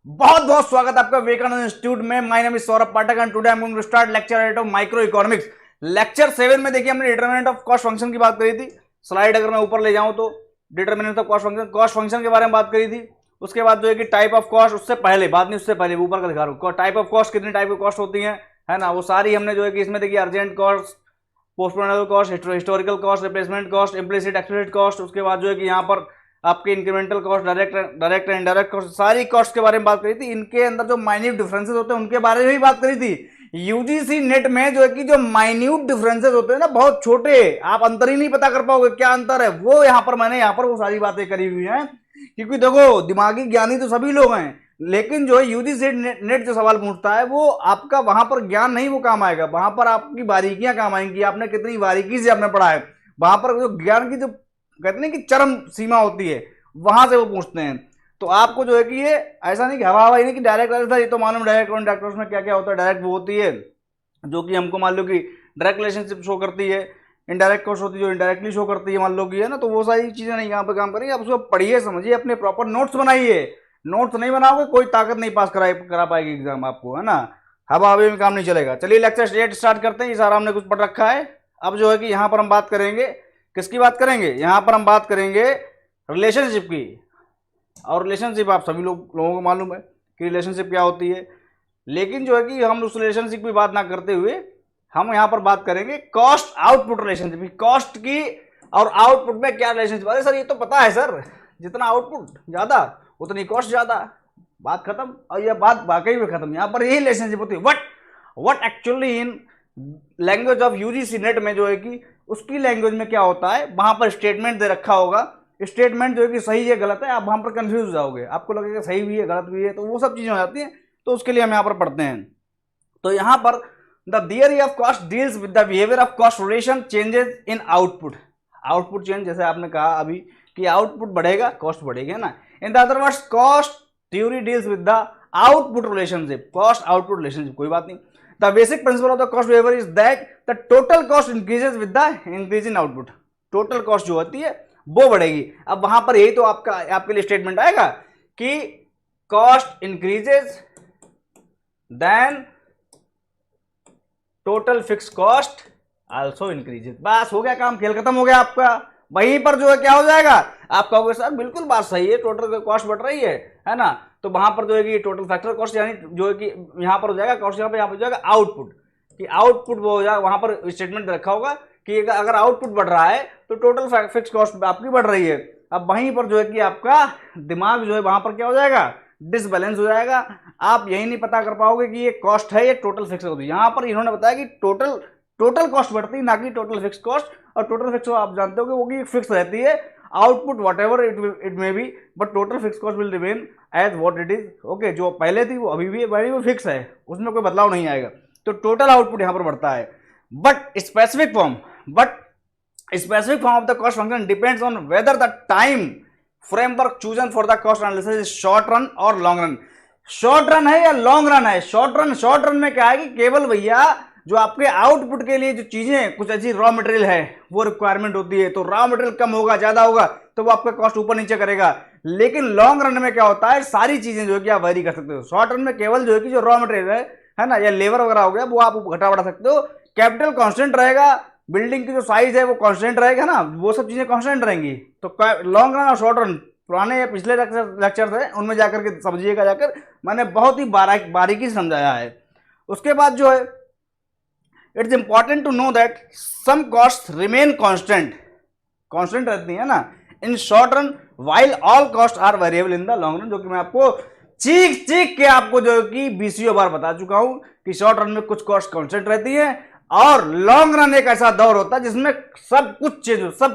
बहुत बहुत स्वागत आपका विवेकानंद इंस्टीट्यूट में। My name is Saurabh Pathak and today I am going to start lecture 8 of microeconomics. Lecture 7 में देखिए हमने डिटरमिनेंट ऑफ कॉस्ट फंक्शन की बात करी थी। स्लाइड अगर मैं ऊपर ले जाऊं तो डिटरमिनेंट ऑफ कॉस्ट फंक्शन के बारे में बात करी थी। उसके बाद जो है कि टाइप ऑफ कॉस्ट, उससे पहले बात नहीं, उससे पहले ऊपर का दिखा रहा हूं टाइप ऑफ कॉस्ट, कितनी टाइप की कॉस्ट होती है ना, वो सारी हमने जो है कि इसमें देखिए urgent cost, postponable cost, historical cost, replacement cost, implicit explicit cost, उसके बाद जो है कि यहाँ पर आपके incremental cost, direct and indirect cost, सारी कॉस्ट के बारे में बात करी थी। इनके अंदर जो माइन्यूट डिफरेंसेस होते हैं उनके बारे में भी बात करी थी। यूजीसी नेट में जो है कि जो माइन्यूट डिफरेंसेस होते हैं ना, बहुत छोटे, आप अंतर ही नहीं पता कर पाओगे क्या अंतर है, वो यहाँ पर मैंने यहाँ पर वो सारी बातें करी हुई हैं। क्योंकि देखो, दिमागी ज्ञानी तो सभी लोग हैं, लेकिन जो है यूजीसी नेट जो सवाल पूछता है वो आपका वहां पर ज्ञान नहीं वो काम आएगा, वहां पर आपकी बारीकियां काम आएंगी, आपने कितनी बारीकी से आपने पढ़ा है। वहां पर जो ज्ञान की जो कहते हैं कि चरम सीमा होती है, वहां से वो पूछते हैं। तो आपको जो है कि ये ऐसा नहीं कि हवा हवा ही नहीं कि डायरेक्ट था, ये तो मालूम डायरेक्ट और इनडायरेक्ट में क्या क्या होता है। डायरेक्ट वो होती है जो कि हमको मान लो कि डायरेक्ट रिलेशनशिप शो करती है, इनडायरेक्ट कॉस्ट होती है जो इनडायरेक्टली शो करती है, मान लो कि है ना। तो वो सारी चीजें नहीं यहाँ पे काम करेंगे, आप उसको पढ़िए, समझिए, अपने प्रॉपर नोट्स बनाइए। नोट्स नहीं बनाओगे कोई ताकत नहीं पास करा पाएगी एग्जाम आपको, है ना। हवा हवा में काम नहीं चलेगा। चलिए लेक्चर 8 स्टार्ट करते हैं। ये सारा हमने कुछ पढ़ रखा है। अब जो है कि यहाँ पर हम बात करेंगे, किसकी बात करेंगे, यहाँ पर हम बात करेंगे रिलेशनशिप की। और रिलेशनशिप आप सभी लोगों को मालूम है कि रिलेशनशिप क्या होती है। लेकिन जो है कि हम उस रिलेशनशिप की बात ना करते हुए हम यहाँ पर बात करेंगे कॉस्ट आउटपुट रिलेशनशिप की। कॉस्ट की और आउटपुट में क्या रिलेशनशिप। अरे सर ये तो पता है सर, जितना आउटपुट ज्यादा उतनी कॉस्ट ज्यादा, बात खत्म। और यह बात वाकई में खत्म। यहाँ पर यही रिलेशनशिप होती है। What actually in language of UGC net में जो है कि उसकी लैंग्वेज में क्या होता है, वहां पर स्टेटमेंट दे रखा होगा। स्टेटमेंट जो है कि सही है गलत है, आप वहां पर कंफ्यूज हो जाओगे, आपको लगेगा सही भी है गलत भी है, तो वो सब चीजें हो जाती हैं। तो उसके लिए हम यहाँ पर पढ़ते हैं। तो यहाँ पर the theory of cost deals with the behaviour of cost relation changes in output. Output change, जैसे आपने कहा अभी कि आउटपुट बढ़ेगा कॉस्ट बढ़ेगी, है ना। In the other words cost theory deals with the output relationship, cost output relationship, कोई बात नहीं। The basic principle of the cost behaviour is that the total cost increases with the increase in output. Total cost जो होती है वो बढ़ेगी। अब वहां पर यही तो आपके लिए स्टेटमेंट आएगा कि cost increases then total fix cost also increases. बस हो गया काम, खेल खत्म हो गया आपका। वहीं पर जो है क्या हो जाएगा, आप कहोगे सर बिल्कुल बात सही है, टोटल कॉस्ट बढ़ रही है ना। तो वहां पर जो है कि टोटल फैक्टर कॉस्ट यानी जो है कि यहाँ पर हो जाएगा कॉस्ट, यहाँ पर हो जाएगा आउटपुट, कि आउटपुट वो हो जाएगा। वहां पर स्टेटमेंट रखा होगा कि अगर आउटपुट बढ़ रहा है तो टोटल फिक्स कॉस्ट आपकी बढ़ रही है। अब वहीं पर जो है कि आपका दिमाग जो है वहां पर क्या हो जाएगा, डिसबैलेंस हो जाएगा। आप यही नहीं पता कर पाओगे कि ये कॉस्ट है, ये टोटल फिक्स होती है। यहाँ पर इन्होंने बताया कि टोटल कॉस्ट बढ़ती है, ना कि टोटल फिक्स कॉस्ट। और टोटल फिक्स आप जानते हो कि वो की फिक्स रहती है, output whatever it may be, but total fix cost will remain as what it is. Okay, जो पहले थी वो अभी भी वो फिक्स है, उसमें कोई बदलाव नहीं आएगा। तो टोटल आउटपुट यहाँ पर बढ़ता है। But specific form of the cost function depends on whether the time framework chosen for the cost analysis is short run और लॉन्ग रन। शॉर्ट रन है या लॉन्ग रन है। शॉर्ट रन में क्या है कि केवल भैया जो आपके आउटपुट के लिए जो चीजें कुछ ऐसी रॉ मटेरियल है वो रिक्वायरमेंट होती है, तो रॉ मटेरियल कम होगा ज्यादा होगा तो वो आपका कॉस्ट ऊपर नीचे करेगा। लेकिन लॉन्ग रन में क्या होता है, सारी चीजें जो है कि आप वेरी कर सकते हो। शॉर्ट रन में केवल जो है कि जो रॉ मटेरियल है ना, या लेबर वगैरह हो गया, वो आप घटा बढ़ा सकते हो। कैपिटल कांस्टेंट रहेगा, बिल्डिंग की जो साइज है वो कांस्टेंट रहेगा ना, वो सब चीजें कांस्टेंट रहेंगी। तो लॉन्ग रन और शॉर्ट रन पुराने या पिछले लेक्चर है उनमें जाकर के समझिएगा, जाकर मैंने बहुत ही बारीकी से समझाया है। उसके बाद जो है it's important to know that some cost remain constant रहती है ना in short run, while all cost are variable in the long run. जो कि मैं आपको चीख के आपको जो कि बीसीओ बार बता चुका हूं कि शॉर्ट रन में कुछ कॉस्ट कांस्टेंट रहती है और लॉन्ग रन एक ऐसा दौर होता है जिसमें सब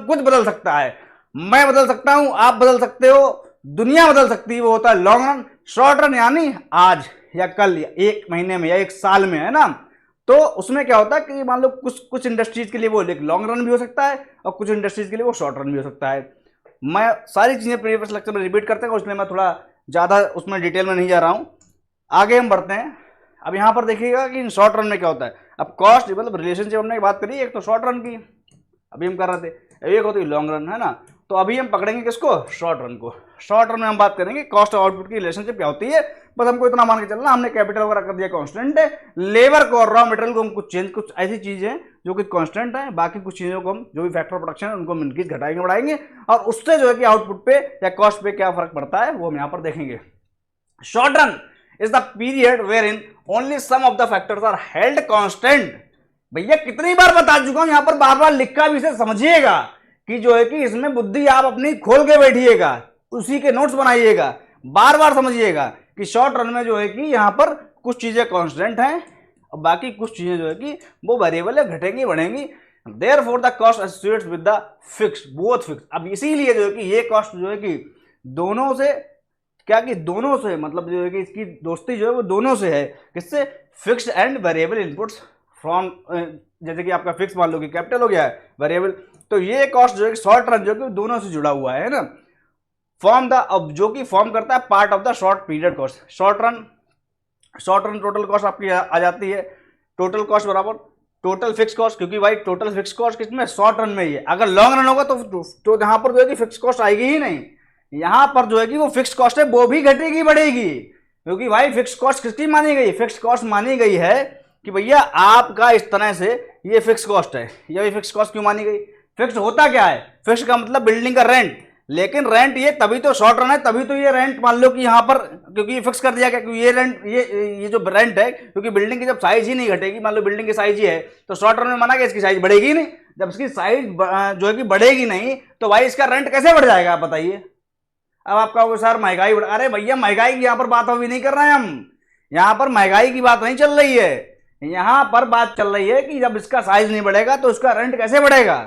कुछ बदल सकता है। मैं बदल सकता हूं, आप बदल सकते हो, दुनिया बदल सकती है, वो होता है लॉन्ग रन। शॉर्ट रन यानी आज या कल या एक महीने में या एक साल में, है ना। तो उसमें क्या होता है कि मान लो कुछ इंडस्ट्रीज के लिए वो एक लॉन्ग रन भी हो सकता है और कुछ इंडस्ट्रीज के लिए वो शॉर्ट रन भी हो सकता है। मैं सारी चीजें प्रीवियस लेक्चर में रिपीट करते हैं, इसलिए मैं थोड़ा ज्यादा उसमें डिटेल में नहीं जा रहा हूं। आगे हम बढ़ते हैं। अब यहां पर देखिएगा कि इन शॉर्ट रन में क्या होता है। अब कॉस्ट मतलब रिलेशनशिप हमने बात करी, एक तो शॉर्ट रन की अभी हम कर रहे थे, एक होती है लॉन्ग रन, है ना। तो अभी हम पकड़ेंगे किसको, शॉर्ट रन को। शॉर्ट रन में हम बात करेंगे कॉस्ट और आउटपुट की रिलेशनशिप क्या होती है। बस हमको इतना मान के चलना, हमने कैपिटल वगैरह कर दिया कांस्टेंट है, लेबर को और रॉ मटेरियल को हम कुछ ऐसी चीजें जो कि कांस्टेंट है, बाकी कुछ चीजों को हम जो भी फैक्टर प्रोडक्शन है उनको हम इंक्रीज घटाएंगे बढ़ाएंगे, और उससे जो है कि आउटपुट पे या कॉस्ट पे क्या फर्क पड़ता है वो हम यहाँ पर देखेंगे। Short run is the period wherein only some of the factors are held constant. भैया कितनी बार बता चुका हूं, यहां पर बार बार लिखा भी इसे समझिएगा कि जो है कि इसमें बुद्धि आप अपनी खोल के बैठिएगा, उसी के नोट्स बनाइएगा, बार बार समझिएगा कि शॉर्ट रन में जो है कि यहां पर कुछ चीजें कांस्टेंट हैं और बाकी कुछ चीजें जो है कि वो वेरिएबल है, घटेंगी बढ़ेंगी। Therefore the cost associates with the fix, both fix. अब इसीलिए जो है कि ये कॉस्ट जो है कि दोनों से क्या, कि दोनों से मतलब जो है कि इसकी दोस्ती जो है वो दोनों से है, किससे, fixed and variable inputs from, जैसे कि आपका फिक्स मान लो कि कैपिटल हो गया है, वेरिएबल, तो ये कॉस्ट जो है शॉर्ट रन जो कि दोनों से जुड़ा हुआ है ना। फॉर्म द, अब जो कि फॉर्म करता है part of the short period cost. Short run total cost आपकी आ जाती है, टोटल कॉस्ट बराबर टोटल फिक्स कॉस्ट, क्योंकि भाई टोटल फिक्स कॉस्ट किसमें, शॉर्ट रन में ही है। अगर लॉन्ग रन होगा तो यहाँ पर जो है कि फिक्स कॉस्ट आएगी ही नहीं, यहाँ पर जो है कि वो फिक्स कॉस्ट है वो भी घटेगी बढ़ेगी, क्योंकि भाई फिक्स कॉस्ट किसकी मानी गई, फिक्स कॉस्ट मानी गई है कि भैया आपका इस तरह से ये फिक्स कॉस्ट है। ये फिक्स कॉस्ट क्यों मानी गई, फिक्स होता क्या है, फिक्स का मतलब बिल्डिंग का रेंट, लेकिन रेंट ये तभी तो शॉर्ट रन है, तभी तो ये रेंट मान लो कि यहाँ पर, क्योंकि ये फिक्स कर दिया गया, क्योंकि ये रेंट ये जो रेंट है, क्योंकि बिल्डिंग की जब साइज ही नहीं घटेगी, मान लो बिल्डिंग की साइज ही है, तो शॉर्ट रन में माना गया इसकी साइज बढ़ेगी नहीं। जब इसकी साइज जो है कि बढ़ेगी नहीं तो भाई इसका रेंट कैसे बढ़ जाएगा आप बताइए। अब आपका वो सर महंगाई बढ़, अरे भैया महंगाई की यहाँ पर बात अभी नहीं कर रहे हैं हम, यहाँ पर महंगाई की बात नहीं चल रही है, यहाँ पर बात चल रही है कि जब इसका साइज नहीं बढ़ेगा तो इसका रेंट कैसे बढ़ेगा,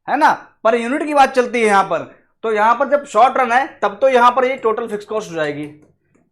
है ना, पर यूनिट की बात चलती है यहाँ पर। तो यहाँ पर जब शॉर्ट रन है तब तो यहाँ पर ये टोटल फिक्स कॉस्ट हो जाएगी,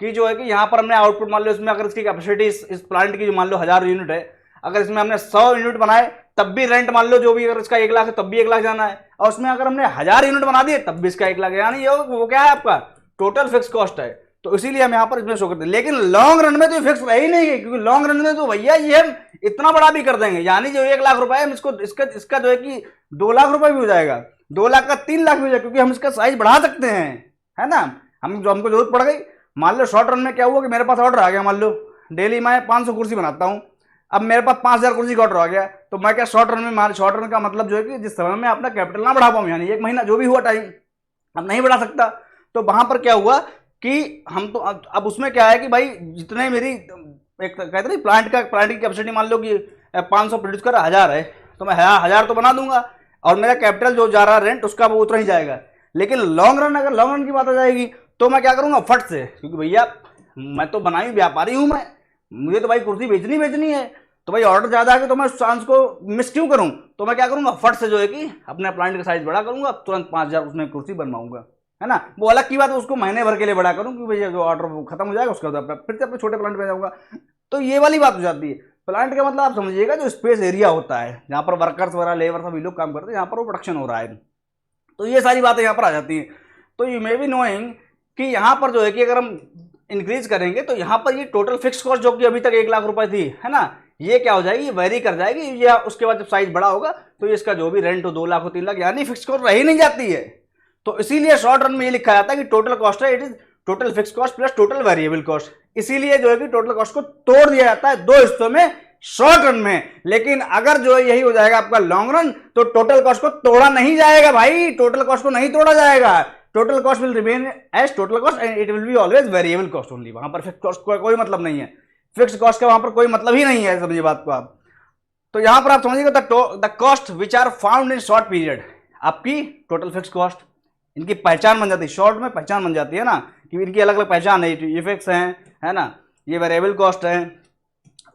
कि जो है कि यहाँ पर हमने आउटपुट मान लो, इसमें अगर इसकी कैपेसिटी इस प्लांट की जो मान लो 1000 यूनिट है, अगर इसमें हमने 100 यूनिट बनाए तब भी रेंट मान लो जो भी, अगर इसका 1 लाख है तब भी 1 लाख जाना है, और उसमें अगर हमने 1000 यूनिट बना दिए तब भी इसका 1 लाख, यानी वो क्या है आपका टोटल फिक्स कॉस्ट है। तो इसीलिए हम यहाँ पर इसमें शो करते हैं, लेकिन लॉन्ग रन में तो फिक्स रह ही नहीं है, क्योंकि लॉन्ग रन में तो भैया ये हम इतना बड़ा भी कर देंगे, यानी जो 1 लाख रुपए है इसको इसका जो है कि 2 लाख रुपए भी हो जाएगा, 2 लाख का 3 लाख भी हो जाएगा, क्योंकि हम इसका साइज बढ़ा सकते हैं, है ना। हमको जरूरत पड़ गई, मान लो शॉर्ट रन में क्या हुआ कि मेरे पास ऑर्डर आ गया, मान लो डेली मैं 500 कुर्सी बनाता हूँ, अब मेरे पास 5000 कुर्सी का ऑर्डर आ गया, तो मैं क्या शॉर्ट रन में, शॉर्ट रन का मतलब जो है कि जिस समय में अपना कैपिटल ना बढ़ा पाऊँ, यानी 1 महीना जो भी हुआ टाइम अब नहीं बढ़ा सकता, तो वहां पर क्या हुआ कि हम तो अब उसमें क्या है कि भाई जितने मेरी एक कहते नहीं प्लांट की कैपेसिटी मान लो कि 500 प्रोड्यूस कर 1000 है, तो मैं 1000 तो बना दूंगा और मेरा कैपिटल जो जा रहा है रेंट उसका वो उतना ही जाएगा। लेकिन लॉन्ग रन, अगर लॉन्ग रन की बात आ जाएगी तो मैं क्या करूंगा फट से, क्योंकि भैया मैं तो बनाई व्यापारी हूं, मैं मुझे तो भाई कुर्सी बेचनी है, तो भाई ऑर्डर ज्यादा आ गया तो मैं उस चांस को मिस क्यों करूं, तो मैं क्या करूंगा फट से जो है कि अपने प्लांट का साइज बड़ा करूंगा, तुरंत 5000 उसमें कुर्सी बनवाऊंगा, है ना। वो अलग की बात है, उसको महीने भर के लिए बड़ा करूं कि भैया जो ऑर्डर खत्म हो जाएगा उसके बाद फिर से अपने छोटे प्लांट में जाऊंगा, तो ये वाली बात हो जाती है। प्लांट का मतलब आप समझिएगा जो स्पेस एरिया होता है जहाँ पर वर्कर्स वगैरह लेबर सभी लोग काम करते हैं, यहाँ पर वो प्रोडक्शन हो रहा है, तो ये सारी बातें यहाँ पर आ जाती हैं। तो यू मे बी नोइंग कि यहाँ पर जो है कि अगर हम इंक्रीज करेंगे तो यहाँ पर ये टोटल फिक्स कॉस्ट जो कि अभी तक 1 लाख रुपए थी, है ना, ये क्या हो जाएगी, वेरी कर जाएगी, या उसके बाद जब साइज बड़ा होगा तो इसका जो भी रेंट हो 2 लाख हो 3 लाख, यानी फिक्स कॉस्ट रही नहीं जाती है। तो इसीलिए शॉर्ट रन में ये लिखा जाता है कि टोटल कॉस्ट है, it is total fix cost plus total variable cost. इसीलिए जो है कि टोटल कॉस्ट को तोड़ दिया जाता है 2 हिस्सों में शॉर्ट रन में। लेकिन अगर जो है यही हो जाएगा आपका लॉन्ग रन तो टोटल कॉस्ट को तोड़ा नहीं जाएगा भाई, टोटल कॉस्ट को नहीं तोड़ा जाएगा, total cost will remain as total cost and it will be always variable cost only. वहां पर फिक्स कॉस्ट का कोई मतलब नहीं है, फिक्स कॉस्ट का वहां पर कोई मतलब ही नहीं है, समझिए बात को आप। तो यहां पर आप समझिएगा the cost which are found in short period, आपकी टोटल फिक्स कॉस्ट, इनकी पहचान बन जाती है, शॉर्ट में पहचान बन जाती है ना, कि इनकी अलग अलग पहचान है, ये फिक्स है ना, ये वेरिएबल कॉस्ट है,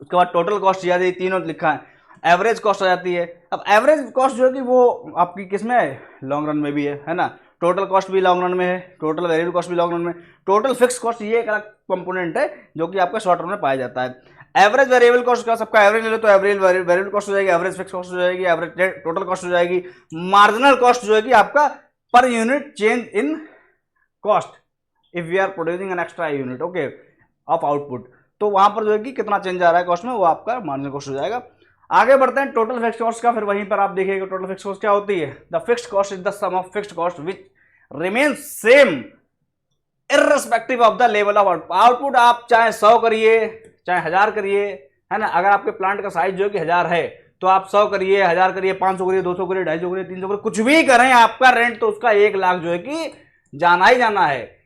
उसके बाद टोटल कॉस्ट याद है, तीनों लिखा है, एवरेज कॉस्ट आ जाती है। अब एवरेज कॉस्ट जो है कि वो आपकी किस में है, लॉन्ग रन में भी है ना, टोटल कॉस्ट भी लॉन्ग रन में है, टोटल वेरिएबल कॉस्ट भी लॉन्ग रन में, टोटल फिक्स कॉस्ट ये एक अलग कंपोनेंट है जो कि आपका शॉर्ट रन में पाया जाता है। एवरेज वेरिएबल कॉस्ट का सबका एवरेज ले लो तो एवरेज वेरिएबल कॉस्ट हो जाएगी, एवरेज फिक्स कॉस्ट हो जाएगी, एवरेज टोटल कॉस्ट हो जाएगी। मार्जिनल कॉस्ट जो है कि आपका per unit change in cost if we are producing an extra unit okay of output, तो वहां पर जो है कि कितना चेंज आ रहा है कॉस्ट में, वो आपका मार्जिनल कॉस्ट हो जाएगा। आगे बढ़ते हैं टोटल फिक्स कॉस्ट का, फिर वहीं पर आप देखिएगा टोटल फिक्स कॉस्ट क्या होती है। The fixed cost is the sum of fixed cost which remain same irrespective of the level of output. आप चाहे 100 करिए चाहे 1000 करिए, है ना। अगर आपके प्लांट का साइज जो है कि 1000 है तो आप 100 करिए, 1000 करिए, 500 करिए, 200 करिए, 250 करिए, 300 करिए, कुछ भी करें, आपका रेंट तो उसका 1 लाख जो है कि जाना ही जाना है।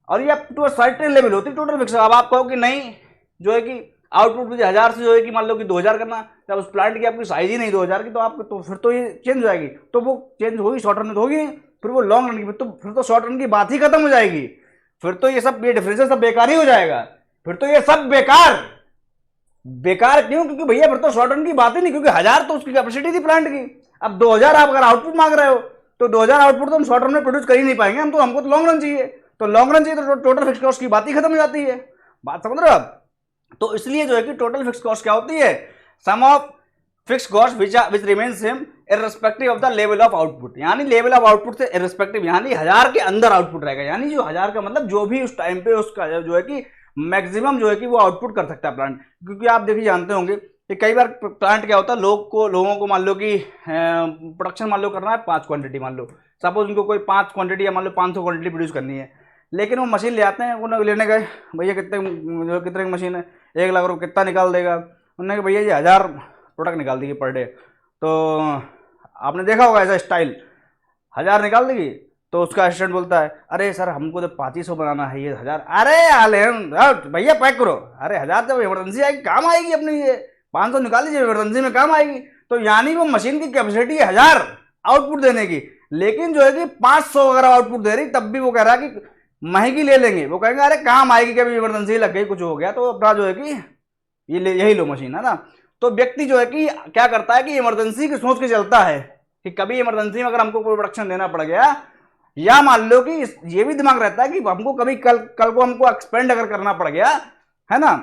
और ये टू अ सर्टेन लेवल होती है टोटल फिक्स। अब आप कहो कि नहीं जो है कि आउटपुट मुझे 1000 से जो है कि मान लो कि 2000 करना, जब उस प्लांट की आपकी साइज ही नहीं 2000 की, तो आप तो फिर तो ये चेंज हो जाएगी। तो वो चेंज होगी शॉर्ट रन में तो होगी नहीं, फिर वो लॉन्ग रन की फिर तो शॉर्ट रन की बात ही खत्म हो जाएगी। फिर तो ये सब ये डिफरेंस सब बेकार ही हो जाएगा। फिर तो ये सब बेकार क्यों? क्योंकि भैया फिर तो शॉर्ट रन की बात ही नहीं, क्योंकि 1000 तो उसकी कैपेसिटी थी प्लांट की। अब 2000 आप अगर आउटपुट मांग रहे हो तो 2000 आउटपुट तो हम शॉर्ट रन में प्रोड्यूस कर ही नहीं पाएंगे, हमको तो लॉन्ग रन चाहिए। तो लॉन्ग रन चाहिए तो टोटल फिक्स कॉस्ट की बात ही खत्म हो जाती है। बात समझ रहे हो आप? तो इसलिए जो है कि टोटल फिक्स कॉस्ट क्या होती है? Sum of fixed cost which remain same irrespective of the level of output. यानी लेवल ऑफ आउटपुट से इररिस्पेक्टिव, यानी 1000 के अंदर आउटपुट रहेगा। यानी जो 1000 का मतलब जो भी उस टाइम पे उसका जो है कि मैक्सिमम जो है कि वो आउटपुट कर सकता है प्लांट। क्योंकि आप देखिए जानते होंगे कि कई बार प्लांट क्या होता है, लोगों को मान लो कि प्रोडक्शन मान लो करना है 5 क्वांटिटी, मान लो सपोज उनको कोई 5 क्वांटिटी या मान लो 500 क्वांटिटी प्रोड्यूस करनी है। लेकिन वो मशीन ले आते हैं, उन्हें लेने गए, भैया कितने की मशीन है, 1 लाख रुपये कितना निकाल देगा? उन्होंने कहा भैया ये 1000 प्रोडक्ट निकाल देगी पर डे। तो आपने देखा होगा ऐसा स्टाइल, 1000 निकाल देगी। तो उसका असिस्टेंट बोलता है अरे सर हमको तो 2500 बनाना है, ये 1000, अरे आले भैया पैक करो। अरे 1000 जब इमरजेंसी आएगी काम आएगी अपनी, ये 500 निकाल लीजिए इमरजेंसी में काम आएगी। तो यानी वो मशीन की कैपेसिटी है 1000 आउटपुट देने की, लेकिन जो है कि 500 अगर आउटपुट दे रही, तब भी वो कह रहा है कि महंगी ले लेंगे। वो कहेंगे अरे काम आएगी, कभी इमरजेंसी लग गई, कुछ हो गया तो अपना जो है कि यही लो मशीन, है ना। तो व्यक्ति जो है कि क्या करता है कि इमरजेंसी की सोच के चलता है कि कभी इमरजेंसी में अगर हमको कोई प्रोडक्शन देना पड़ गया, या मान लो कि ये भी दिमाग रहता है कि हमको कभी कल को हमको एक्सपेंड अगर करना पड़ गया, है ना,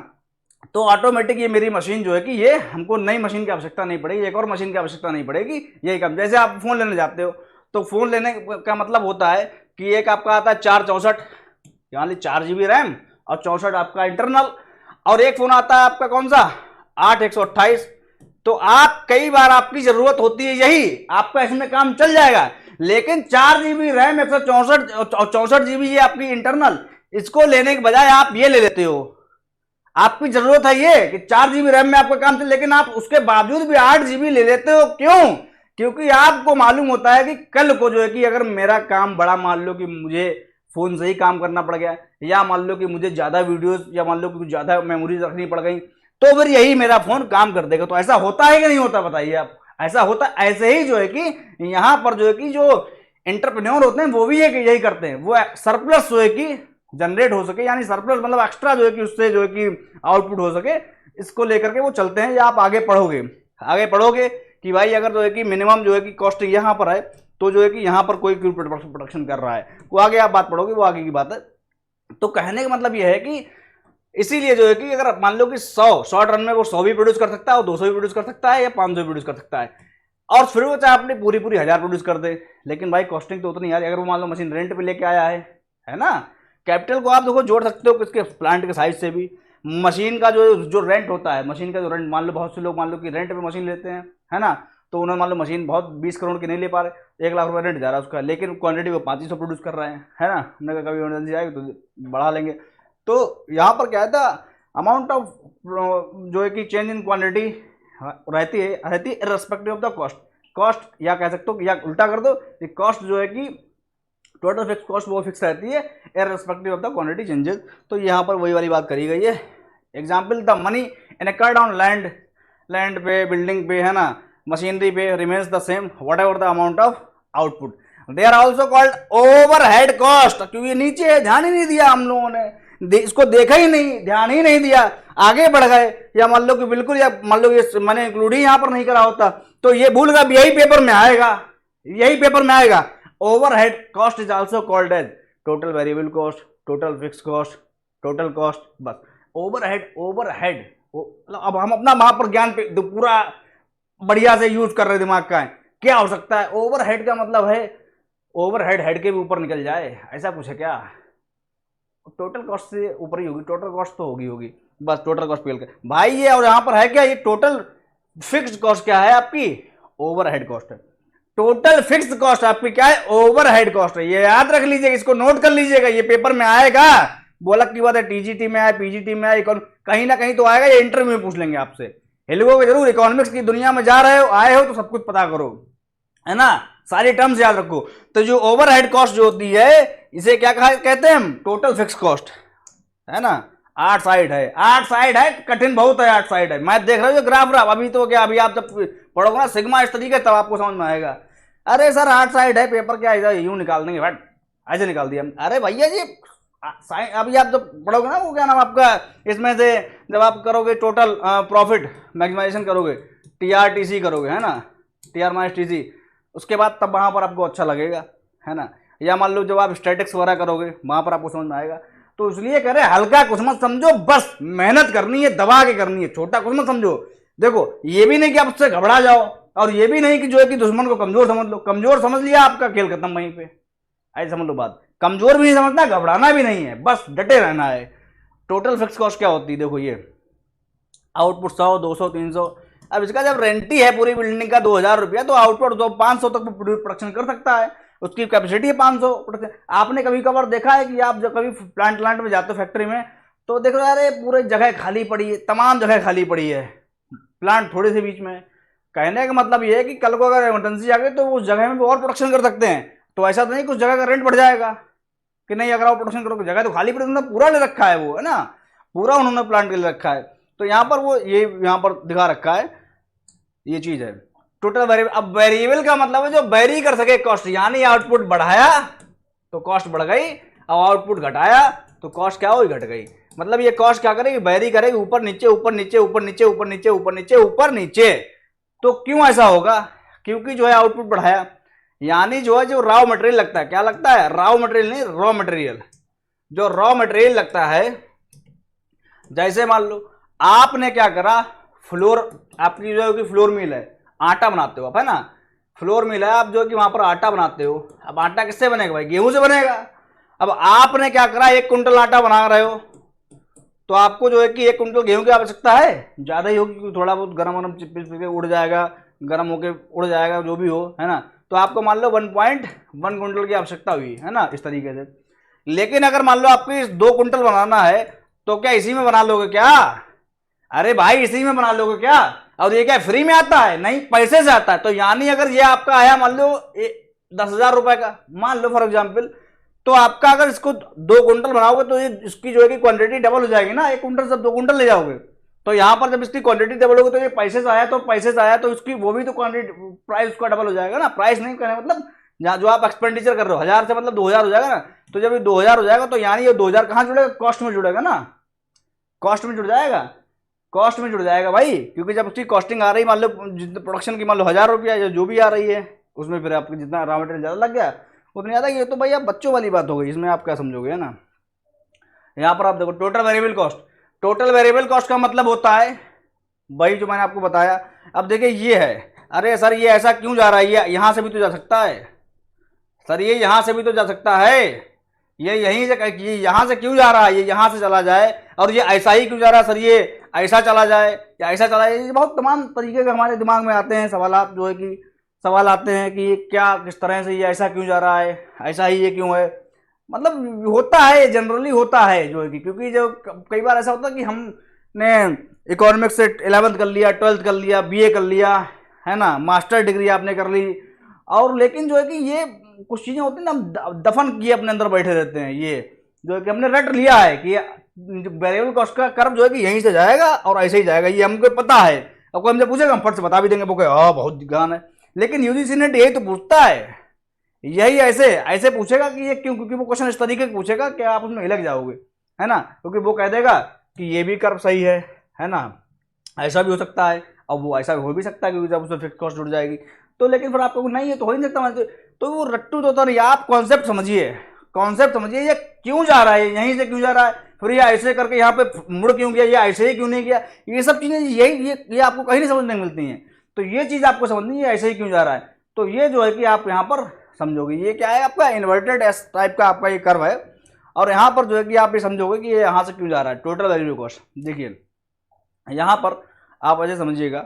तो ऑटोमेटिक ये मेरी मशीन जो है कि ये हमको नई मशीन की आवश्यकता नहीं पड़ेगी, एक और मशीन की आवश्यकता नहीं पड़ेगी। यही काम, जैसे आप फोन लेने जाते हो तो फोन लेने का मतलब होता है कि एक आपका आता है 464, यानी 4 GB रैम और 64 आपका इंटरनल, और एक फोन आता है आपका कौन सा 8/128। तो आप कई बार आपकी जरूरत होती है यही, आपका इसमें काम चल जाएगा, लेकिन 4 GB रैम 164 GB ये आपकी इंटरनल, इसको लेने के बजाय आप ये ले लेते हो। आपकी जरूरत है ये कि 4 GB रैम में आपका काम चले, लेकिन आप उसके बावजूद भी 8 GB ले लेते हो। क्यों? क्योंकि आपको मालूम होता है कि कल को जो है कि अगर मेरा काम बड़ा, मान लो कि मुझे फोन से ही काम करना पड़ गया, या मान लो कि मुझे ज्यादा वीडियोस या मान लो कि ज्यादा मेमोरीज रखनी पड़ गई, तो फिर यही मेरा फोन काम कर देगा। तो ऐसा होता है कि नहीं होता बताइए आप? ऐसा होता है। ऐसे ही जो है कि यहां पर जो है कि जो एंटरप्रेन्योर होते हैं वो भी यही करते हैं, वो सरप्लस जो है कि जनरेट हो सके, यानी सरप्लस मतलब एक्स्ट्रा जो है कि उससे जो है कि आउटपुट हो सके, इसको लेकर के वो चलते हैं। या आप आगे पढ़ोगे कि भाई अगर जो है कि मिनिमम जो है कि कॉस्टिंग यहाँ पर है, तो जो है कि यहाँ पर कोई प्रोडक्शन कर रहा है, वो आगे आप बात पढ़ोगे, वो आगे की बात है। तो कहने का मतलब यह है कि इसीलिए जो है कि अगर मान लो कि 100 शॉर्ट रन में वो 100 भी प्रोड्यूस कर सकता है, और 200 भी प्रोड्यूस कर सकता है, या 500 भी प्रोड्यूस कर सकता है, और फिर वो चाहे अपनी पूरी 1000 प्रोड्यूस कर दे, लेकिन भाई कॉस्टिंग तो उतनी यार। अगर वो मान लो मशीन रेंट पे लेके आया है ना, कैपिटल को आप देखो जोड़ सकते हो किसके, प्लांट के साइज से भी। मशीन का जो रेंट होता है, मशीन का जो रेंट, मान लो बहुत से लोग मान लो कि रेंट पे मशीन लेते हैं, है ना, तो उन्होंने मान लो मशीन बहुत 20 करोड़ की नहीं ले पा रहे, 1 लाख रुपये रेंट जा रहा है उसका, लेकिन क्वांटिटी वो 3500 प्रोड्यूस कर रहे हैं, है ना। उन्होंने कभी इमरजेंसी आएगी तो बढ़ा लेंगे। तो यहाँ पर क्या था, अमाउंट ऑफ जो है कि चेंज इन क्वांटिटी रहती है इररिस्पेक्टिव ऑफ द कॉस्ट, या कह सकते हो, या उल्टा कर दो कि कॉस्ट जो है कि टोटल फिक्स कॉस्ट वो फिक्स रहती है irrespective of the quantity changes. तो यहाँ पर वही वाली बात करी गई है। Example, the money incurred on land पे, बिल्डिंग पे, है ना, मशीनरी पे remains the same whatever the amount of output. They are also called overhead cost. क्योंकि नीचे है, ध्यान ही नहीं दिया हम लोगों ने, इसको देखा ही नहीं, ध्यान ही नहीं दिया, आगे बढ़ गए, या मान लो कि बिल्कुल, या मान लो कि मैंने इंक्लूड ही यहाँ पर नहीं करा होता तो ये भूल गया, यही पेपर में आएगा। Overhead cost is also called as total variable cost, total fix cost, total cost. बस ओवरहेड अब हम अपना वहां पर ज्ञान पे पूरा बढ़िया से यूज कर रहे दिमाग का है। क्या हो सकता है ओवरहेड का मतलब है ओवरहेड हेड के भी ऊपर निकल जाए, ऐसा कुछ है क्या? टोटल कॉस्ट से ऊपर ही होगी, टोटल कॉस्ट तो होगी बस, टोटल कॉस्ट पेल कर भाई ये। और यहां पर है क्या, ये टोटल फिक्स्ड कॉस्ट क्या है आपकी, ओवरहेड कॉस्ट है। टोटल फिक्स कॉस्ट आपकी क्या है, ओवरहेड कॉस्ट है। ये याद रख लीजिएगा, इसको नोट कर लीजिएगा, ये पेपर में आएगा। बोला की बात है, टीजीटी में आए, पीजीटी में आए, कहीं ना कहीं तो आएगा, ये इंटरव्यू में पूछ लेंगे आपसे। हिलगोगे जरूर, इकोनॉमिक्स की दुनिया में जा रहे हो, आए हो तो सब कुछ पता करो, है ना, सारी टर्म्स याद रखो। तो जो ओवरहेड कॉस्ट जो होती है, इसे क्या कहते हैं हम, टोटल फिक्स कॉस्ट, है ना। 8 साइड है, 8 साइड है, कठिन बहुत है, 8 साइड है। मैं देख रहा हूँ ग्राफ, अभी तो क्या, अभी आप जब पढ़ोगे ना सिग्मा इस तरीके तब आपको समझ में आएगा। अरे सर 8 साइड है, पेपर क्या ऐसा यूं निकाल देंगे, बट ऐसे निकाल दिया। अरे भैया जी अभी आप जब पढ़ोगे ना, वो क्या नाम आपका, इसमें से जब आप करोगे टोटल प्रॉफिट मैक्सिमाइजेशन करोगे, TRTC करोगे, है ना, TR-TC, उसके बाद तब वहां पर आपको अच्छा लगेगा, है ना। या मान लो जब आप स्टैटिक्स वगैरह करोगे, वहां पर आपको समझ में आएगा। तो इसलिए कह रहे हल्का कुछ मत समझो, बस मेहनत करनी है, दबा के करनी है, छोटा कुछ मत समझो। देखो ये भी नहीं कि आप उससे घबरा जाओ, और ये भी नहीं कि जो है कि दुश्मन को कमजोर समझ लो। कमजोर समझ लिया, आपका खेल खत्म वहीं पे, ऐसे समझ लो बात। कमजोर भी नहीं समझना, घबराना भी नहीं है, बस डटे रहना है। टोटल फिक्स कॉस्ट क्या होती है, देखो ये आउटपुट 100, 200, 300। अब इसका जब रेंटी है पूरी बिल्डिंग का 2000 रुपया, तो आउटपुट 500 तक प्रोडक्शन कर सकता है, उसकी कैपेसिटी है 500 प्रोडक्शन। आपने कभी कभार देखा है कि आप जब कभी प्लांट में जाते हो फैक्ट्री में, तो देख रहे हो अरे पूरे जगह खाली पड़ी है, तमाम जगह खाली पड़ी है, प्लांट थोड़े से बीच में। कहने का मतलब ये है कि कल को अगर इमरजेंसी आ गई तो उस जगह में भी और प्रोडक्शन कर सकते हैं। तो ऐसा तो नहीं कि उस जगह का रेंट बढ़ जाएगा कि नहीं, अगर आप प्रोडक्शन करोगे, जगह तो खाली पड़ी, उन्होंने पूरा ले रखा है वो, है ना, पूरा उन्होंने प्लांट के ले रखा है। तो यहाँ पर वो ये यहाँ पर दिखा रखा है, ये चीज है टोटल वेरिएबल। अब वेरिएबल का मतलब है जो वेरी कर सके कॉस्ट, यानी आउटपुट बढ़ाया तो कॉस्ट बढ़ गई, और आउटपुट घटाया तो कॉस्ट क्या हुई, घट गई। मतलब ये कॉस्ट क्या करेगी, वेरी करेगी, ऊपर नीचे ऊपर नीचे ऊपर नीचे ऊपर नीचे ऊपर नीचे ऊपर नीचे। तो क्यों ऐसा होगा, क्योंकि जो है आउटपुट बढ़ाया, यानी जो है जो रॉ मटेरियल लगता है, क्या लगता है, रॉ मटेरियल नहीं, रॉ मटेरियल, जो रॉ मटेरियल लगता है। जैसे मान लो आपने क्या करा, फ्लोर, आपकी जो है कि फ्लोर मिल है, आटा बनाते हो आप, है ना, फ्लोर मिल है, आप जो है कि वहां पर आटा बनाते हो। अब आटा किससे बनेगा भाई, गेहूं से बनेगा। अब आपने क्या करा, 1 कुंटल आटा बना रहे हो, तो आपको जो है कि 1 कुंटल गेहूं की आवश्यकता है, ज्यादा ही होगी, थोड़ा बहुत गरम गरम चिप उड़ जाएगा, गर्म होके उड़ जाएगा, जो भी हो, है ना। तो आपको मान लो 1.1 कुंटल की आवश्यकता हुई, है ना, इस तरीके से। लेकिन अगर मान लो आपको 2 कुंटल बनाना है, तो क्या इसी में बना लोगे क्या, अरे भाई इसी में बना लोगे क्या। और ये क्या फ्री में आता है, नहीं, पैसे से आता है। तो यानी अगर ये आपका आया मान लो 10,000 रुपए का, मान लो फॉर एग्जाम्पल, तो आपका अगर इसको 2 कुंटल बनाओगे तो ये इसकी जो है कि क्वांटिटी डबल हो जाएगी ना, 1 कुंटल से 2 कुंटल ले जाओगे। तो यहाँ पर जब इसकी क्वांटिटी डबल होगी तो ये पैसे से आया, तो पैसे से आया तो इसकी वो भी तो क्वांटिटी प्राइस उसका डबल हो जाएगा ना। प्राइस नहीं कहने मतलब जो आप एक्सपेंडिचर कर रहे हो 1000 से मतलब 2000 हो जाएगा ना। तो जब ये 2000 हो जाएगा तो यानी ये 2000 कहाँ जुड़ेगा, कॉस्ट में जुड़ेगा ना, कॉस्ट में जुड़ जाएगा, कॉस्ट में जुड़ जाएगा भाई। क्योंकि जब उसकी कॉस्टिंग आ रही, मान लो प्रोडक्शन की मान लो 1000 रुपया या जो भी आ रही है, उसमें फिर आपको जितना रॉ मटेरियल ज़्यादा लग गया उतनी ज़्यादा। ये तो भाई आप बच्चों वाली बात हो गई, इसमें आप क्या समझोगे, है ना। यहाँ पर आप देखो total variable cost, total variable cost का मतलब होता है भाई जो मैंने आपको बताया। अब देखिए ये है, अरे सर ये ऐसा क्यों जा रहा है, ये यहाँ से भी तो जा सकता है सर, ये यहाँ से भी तो जा सकता है, ये यहीं से, ये यहाँ से क्यों जा रहा है, ये यहाँ से चला जाए, और ये ऐसा ही क्यों जा रहा है सर, ये ऐसा चला जाए या ऐसा चला जाए। ये बहुत तमाम तरीके के हमारे दिमाग में आते हैं सवाल, जो है कि सवाल आते हैं कि ये क्या, किस तरह से ये ऐसा क्यों जा रहा है, ऐसा ही ये क्यों है। मतलब होता है, जनरली होता है जो है कि, क्योंकि जो कई बार ऐसा होता है कि हमने इकोनॉमिक्स से 11th कर लिया, 12th कर लिया, BA कर लिया, है ना, मास्टर डिग्री आपने कर ली, और लेकिन जो है कि ये कुछ चीज़ें होती हैं ना, हम दफन किए अपने अंदर बैठे रहते हैं। ये जो है कि हमने रट लिया है कि वेरिएबल कॉस्ट का कर्व जो है कि यहीं से जाएगा और ऐसे ही जाएगा, ये हमको पता है। अब कोई हमसे पूछेगा हम फट से बता भी देंगे, वो कहे हाँ बहुत ज्ञान है। लेकिन UGC नेट यही तो पूछता है, यही ऐसे ऐसे पूछेगा कि ये क्यों, क्योंकि वो क्वेश्चन इस तरीके का पूछेगा कि आप उसमें हिलक जाओगे, है ना। क्योंकि वो कह देगा कि ये भी कर्व सही है ना, ऐसा भी हो सकता है, और वो ऐसा हो भी सकता है क्योंकि जब उसमें फिक्स कॉस्ट जुड़ जाएगी तो। लेकिन फिर आपको नहीं है तो हो ही नहीं सकता, तो वो रट्टू तो होता नहीं। आप कॉन्सेप्ट समझिए, कॉन्सेप्ट समझिए, ये क्यों जा रहा है, यहीं से क्यों जा रहा है, फिर ये ऐसे करके यहाँ पे मुड़ क्यों गया, ये ऐसे ही क्यों नहीं किया, ये सब चीज़ें यही ये आपको कहीं नहीं समझने मिलती हैं। तो ये चीज़ आपको समझनी है, ऐसे ही क्यों जा रहा है। तो ये जो है कि आप यहाँ पर समझोगे, ये क्या है आपका इन्वर्टेड एस टाइप का आपका ये कर्व है, और यहाँ पर जो है कि आप ये समझोगे कि ये यहाँ से क्यों जा रहा है, टोटल वेरिएबल कॉस्ट। देखिए यहाँ पर आप ऐसे समझिएगा,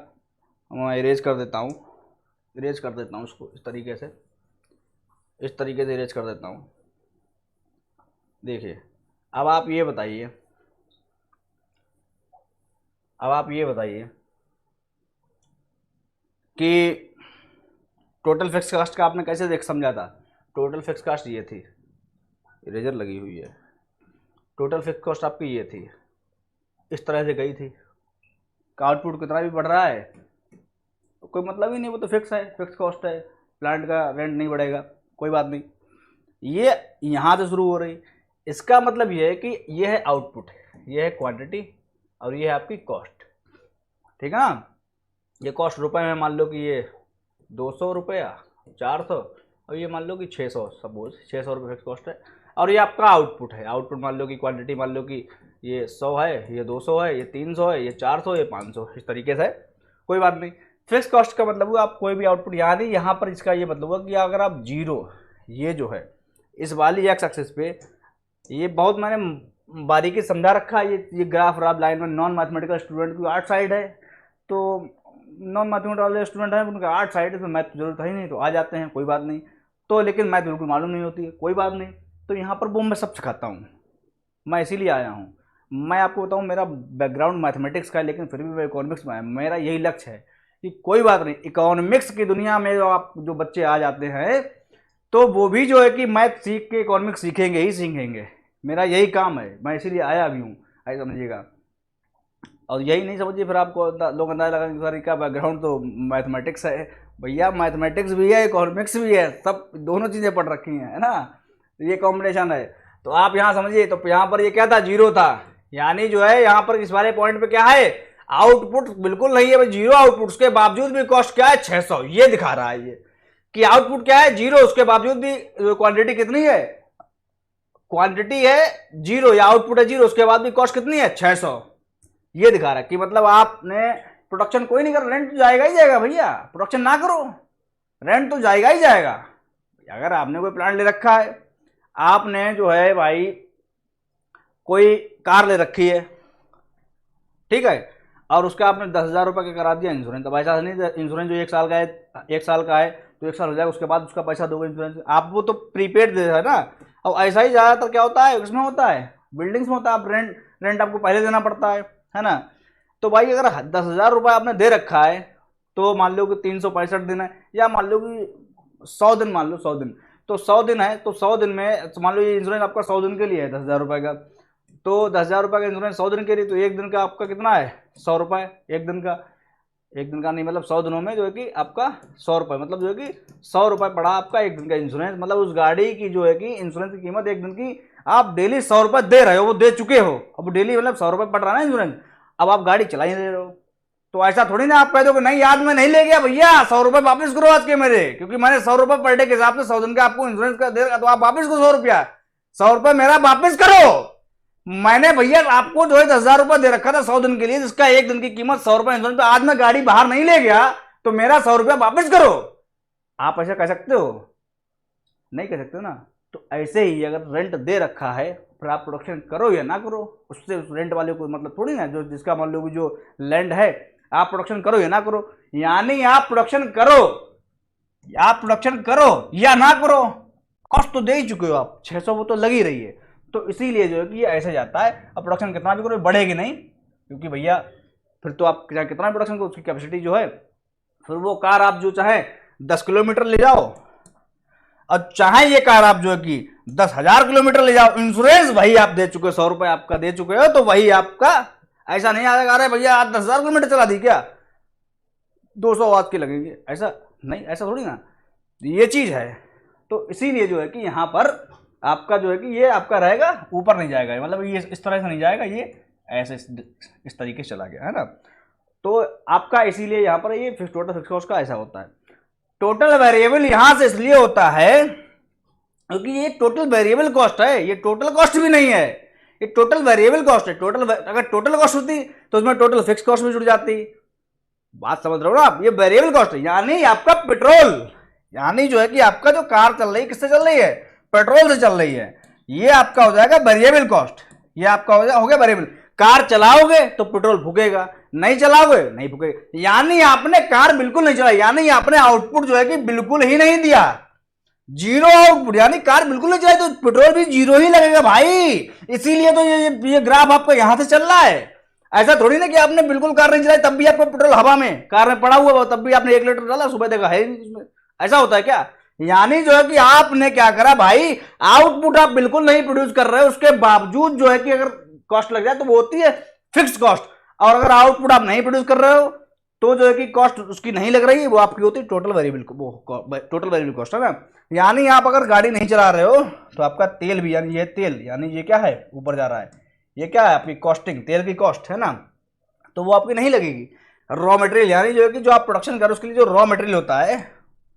मैं इरेज कर देता हूँ इरेज कर देता हूँ उसको इस तरीके से इरेज कर देता हूँ। देखिए अब आप ये बताइए कि टोटल फिक्स कास्ट का आपने कैसे देख समझा था। टोटल फिक्स कास्ट ये थी, इरेजर लगी हुई है, टोटल फिक्स कॉस्ट आपकी ये थी, इस तरह से गई थी। आउटपुट कितना भी बढ़ रहा है तो कोई मतलब ही नहीं, वो तो फिक्स है, फिक्स कॉस्ट है, प्लांट का रेंट नहीं बढ़ेगा, कोई बात नहीं। ये यहाँ से शुरू हो रही, इसका मतलब ये है कि ये है आउटपुट, ये है क्वांटिटी और ये है आपकी कॉस्ट, ठीक है ना। ये कॉस्ट रुपए में मान लो कि ये 200 रुपया, 400 और ये मान लो कि 600, सपोज 600 रुपये फिक्स कॉस्ट है। और ये आपका आउटपुट है, आउटपुट मान लो कि क्वांटिटी मान लो कि ये 100 है, ये 200 है, ये 300 है, ये 400, ये 500, इस तरीके से कोई बात नहीं। फिक्स कॉस्ट का मतलब हुआ आप कोई भी आउटपुट यहाँ नहीं, यहाँ पर इसका ये मतलब हुआ कि अगर आप जीरो, ये जो है इस वाली एक्स एक्सिस पे, ये बहुत मैंने बारीकी समझा रखा है, ये ग्राफ राफ लाइन में। नॉन मैथमेटिकल स्टूडेंट की आर्ट साइड है, तो नॉन मैथमेटिकल वाले स्टूडेंट हैं उनका आर्ट साइड है, तो मैथ की जरूरत है ही नहीं, तो आ जाते हैं, कोई बात नहीं। तो लेकिन मैथ बिल्कुल मालूम नहीं होती है, कोई बात नहीं। तो यहाँ पर वो मैं सब सिखाता हूँ, मैं इसीलिए आया हूँ। मैं आपको बताऊँ मेरा बैकग्राउंड मैथमेटिक्स का है, लेकिन फिर भी मैं इकोनॉमिक्स में आया। मेरा यही लक्ष्य है कि कोई बात नहीं, इकोनॉमिक्स की दुनिया में जो बच्चे आ जाते हैं तो वो भी जो है कि मैथ सीख के इकोनॉमिक्स सीखेंगे ही सीखेंगे। मेरा यही काम है, मैं इसीलिए आया भी हूँ, ऐसा समझिएगा। और यही नहीं समझिए फिर आपको लोग अंदाजा लगा कि सर का बैकग्राउंड तो मैथमेटिक्स है। भैया मैथमेटिक्स भी है, इकोनॉमिक्स भी है, सब दोनों चीज़ें पढ़ रखी हैं, है ना, ये कॉम्बिनेशन है। तो आप यहाँ समझिए, तो यहाँ पर ये क्या था, जीरो था, यानी जो है यहाँ पर इस वाले पॉइंट पे क्या है, आउटपुट बिल्कुल नहीं है, जीरो आउटपुट, उसके बावजूद भी कॉस्ट क्या है 600, ये दिखा रहा है ये कि आउटपुट क्या है जीरो, उसके बावजूद भी क्वांटिटी कितनी है, क्वांटिटी है जीरो या आउटपुट है जीरो, उसके बाद भी कॉस्ट कितनी है 600, ये दिखा रहा है कि मतलब आपने प्रोडक्शन कोई नहीं कर, रेंट तो जाएगा ही जाएगा भैया, प्रोडक्शन ना करो, रेंट तो जाएगा ही जाएगा। अगर आपने कोई प्लान ले रखा है, आपने जो है भाई कोई कार ले रखी है, ठीक है, और उसका आपने 10,000 रुपये का करा दिया इंश्योरेंस, तो ऐसा नहीं, इंश्योरेंस जो 1 साल का है, 1 साल का है तो 1 साल हो जाएगा, उसके बाद उसका पैसा दोगे इंश्योरेंस, आप वो तो प्रीपेड दे है ना। और ऐसा ही ज़्यादातर क्या होता है, उसमें होता है बिल्डिंग्स में होता है, आप रेंट आपको पहले देना पड़ता है ना। तो भाई अगर 10,000 रुपये आपने दे रखा है, तो मान लो कि 365 दिन है, या मान लो कि 100 दिन, मान लो 100 दिन, तो 100 दिन है, तो 100 दिन में मान लो ये इंश्योरेंस आपका 100 दिन के लिए है 10,000 रुपये का, तो 10,000 रुपये का इंश्योरेंस 100 दिन के लिए, तो एक दिन का आपका कितना है 100 रुपये, एक दिन का नहीं, मतलब 100 दिनों में जो है कि आपका 100 रुपये, मतलब जो है कि 100 रुपये पड़ा आपका एक दिन का इंश्योरेंस। मतलब उस गाड़ी की जो है कि इंश्योरेंस की कीमत एक दिन की आप डेली 100 रुपये दे रहे हो, वो दे चुके हो, अब डेली मतलब 100 रुपये पड़ रहा है ना इंश्योरेंस, अब आप गाड़ी चला ही दे रहे हो। तो ऐसा थोड़ी ना आप कह दो कि नहीं आज मैं नहीं ले गया भैया, 100 रुपये वापस करो आज के मेरे, क्योंकि मैंने 100 रुपये पर डे के हिसाब से 100 दिन का आपको इंश्योरेंस का दे रहा, तो आप वापस करो 100 रुपया, 100 रुपये मेरा वापस करो। मैंने भैया आपको जो है 10,000 रुपये दे रखा था 100 दिन के लिए, जिसका एक दिन की कीमत 100 रुपये इंश्योरेंस पे, आज मैं गाड़ी बाहर नहीं ले गया तो मेरा 100 रुपया वापस करो। आप ऐसा कह सकते हो? नहीं कह सकते ना। तो ऐसे ही अगर रेंट दे रखा है, फिर आप प्रोडक्शन करो या ना करो, उससे उस रेंट वाले को मतलब थोड़ी ना, जो जिसका मान लो जो लैंड है, आप प्रोडक्शन करो या ना करो, यानी आप प्रोडक्शन करो या ना करो, कॉस्ट तो दे ही चुके हो आप, 600 वो तो लगी रही है। तो इसीलिए जो है कि ये ऐसे जाता है। अब प्रोडक्शन कितना भी करो बढ़ेगी नहीं, क्योंकि भैया फिर तो आप कितना प्रोडक्शन करो, उसकी कैपेसिटी जो है, फिर वो कार आप जो चाहे 10 किलोमीटर ले जाओ, और चाहे ये कार आप जो है कि 10,000 किलोमीटर ले जाओ, इंश्योरेंस भाई आप दे चुके हो, 100 रुपये आपका दे चुके हो, तो वही आपका। ऐसा नहीं आएगा अरे भैया आज 10,000 किलोमीटर चला दी क्या, 200 आज के लगेंगे, ऐसा नहीं, ऐसा थोड़ी ना, ये चीज है। तो इसीलिए जो है कि यहाँ पर आपका जो है कि ये आपका रहेगा, ऊपर नहीं जाएगा, मतलब ये इस तरह से नहीं जाएगा, ये ऐसे इस तरीके से चला गया है ना। तो आपका इसीलिए यहाँ पर ये टोटल फिक्स कॉस्ट का ऐसा होता है। टोटल वेरिएबल यहां से इसलिए होता है क्योंकि ये टोटल वेरिएबल कॉस्ट है, ये टोटल कॉस्ट भी नहीं है, ये टोटल वेरिएबल कॉस्ट है। अगर टोटल कॉस्ट होती तो उसमें टोटल फिक्स कॉस्ट भी जुड़ जाती। बात समझ रहे हो ना आप, ये वेरिएबल कॉस्ट है, यानी आपका पेट्रोल, यानी जो है कि आपका जो कार चल रही है किससे चल रही है, पेट्रोल से चल रही है, ये आपका हो जाएगा वेरिएबल कॉस्ट, ये आपका हो गया वेरिएबल। कार चलाओगे तो पेट्रोल फूकेगा, नहीं चलाओगे नहीं फूकेगा। यानी आपने कार बिल्कुल नहीं चलाई, यानी आपने आउटपुट जो है कि बिल्कुल ही नहीं दिया, जीरो आउटपुट, यानी कार बिल्कुल नहीं चलाई तो पेट्रोल भी जीरो ही लगेगा भाई। इसीलिए तो ये ग्राफ आपका यहां से चल रहा है। ऐसा थोड़ी ना कि आपने बिल्कुल कार नहीं चलाई तब भी आपका पेट्रोल हवा में कार में पड़ा हुआ तब भी आपने 1 लीटर डाला, सुबह देखा है नहीं, ऐसा होता है क्या? यानी जो है कि आपने क्या करा भाई, आउटपुट आप बिल्कुल नहीं प्रोड्यूस कर रहे हो, उसके बावजूद जो है कि अगर कॉस्ट लग जाए तो वो होती है फिक्स कॉस्ट, और अगर आउटपुट आप नहीं प्रोड्यूस कर रहे हो तो जो है कि कॉस्ट उसकी नहीं लग रही है, वो आपकी होती है टोटल वेरिएबल, वो टोटल वेरिएबल कॉस्ट है ना। यानी आप अगर गाड़ी नहीं चला रहे हो तो आपका तेल भी, यानी ये तेल, यानी ये क्या है ऊपर जा रहा है, ये क्या है आपकी कॉस्टिंग, तेल की कॉस्ट है ना, तो वो आपकी नहीं लगेगी। रॉ मटेरियल, यानी जो है कि जो आप प्रोडक्शन करो उसके लिए जो रॉ मटेरियल होता है,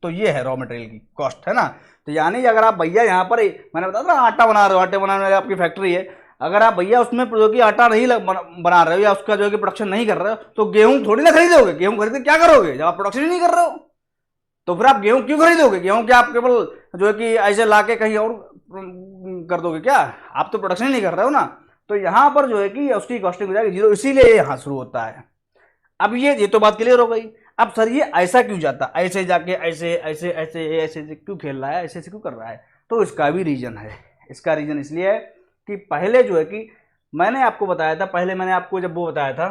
तो ये है रॉ मटेरियल की कॉस्ट है ना। तो यानी अगर आप भैया यहाँ पर मैंने बताया ना आटा बना रहे हो, आटे बनाने वाली आपकी फैक्ट्री है, अगर आप भैया उसमें जो कि आटा नहीं बना रहे हो या उसका जो है कि प्रोडक्शन नहीं कर रहे हो तो गेहूं थोड़ी ना खरीदोगे। गेहूं खरीद के क्या करोगे जब आप प्रोडक्शन ही नहीं कर रहे हो? तो फिर आप गेहूं क्यों खरीदोगे? गेहूं क्या आप केवल जो है कि ऐसे लाके कहीं और कर दोगे क्या? आप तो प्रोडक्शन ही नहीं कर रहे हो ना। तो यहां पर जो है कि उसकी कॉस्टिंग हो जाएगी जीरो, इसीलिए यहां शुरू होता है। अब ये तो बात क्लियर हो गई। अब सर ये ऐसा क्यों जाता, ऐसे जाके ऐसे ऐसे ऐसे ऐसे क्यों खेल रहा है, ऐसे ऐसे क्यों कर रहा है? तो इसका भी रीजन है। इसका रीजन इसलिए है कि पहले जो है कि मैंने आपको बताया था, पहले मैंने आपको जब वो बताया था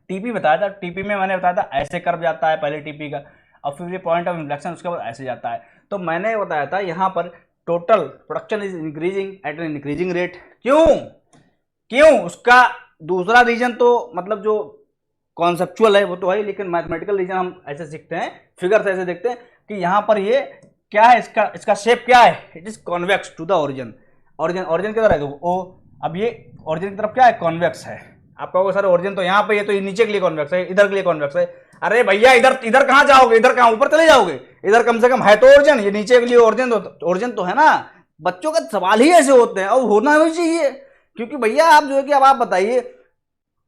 टीपी बताया था, टीपी में मैंने बताया था ऐसे कर्व जाता है पहले टीपी का, और फिर ये पॉइंट ऑफ इन्फ्लेक्शन उसके बाद ऐसे जाता है। तो मैंने बताया था यहाँ पर total production is increasing at an increasing rate. क्यों उसका दूसरा रीजन तो मतलब जो कॉन्सेप्चुअल है वो तो है, लेकिन मैथमेटिकल रीजन हम ऐसे सीखते हैं, फिगर से ऐसे देखते हैं कि यहाँ पर ये क्या है, इसका शेप क्या है, it is convex to the origin. Origin किधर है तो ओ, अब ये ओरिजिन की तरफ क्या है, कॉन्वेक्स है। आप कहोगे सर ओरिजिन तो यहाँ पे ये तो ये नीचे के लिए कॉन्वेक्स है, इधर के लिए कॉन्वेक्स है। अरे भैया इधर कहाँ जाओगे, इधर कहाँ ऊपर चले जाओगे? इधर कम से कम है तो ओरिजिन, ये नीचे के लिए ओरिजिन तो है ना। बच्चों का सवाल ही ऐसे होते हैं और होना भी चाहिए, क्योंकि भैया आप जो है कि अब आप बताइए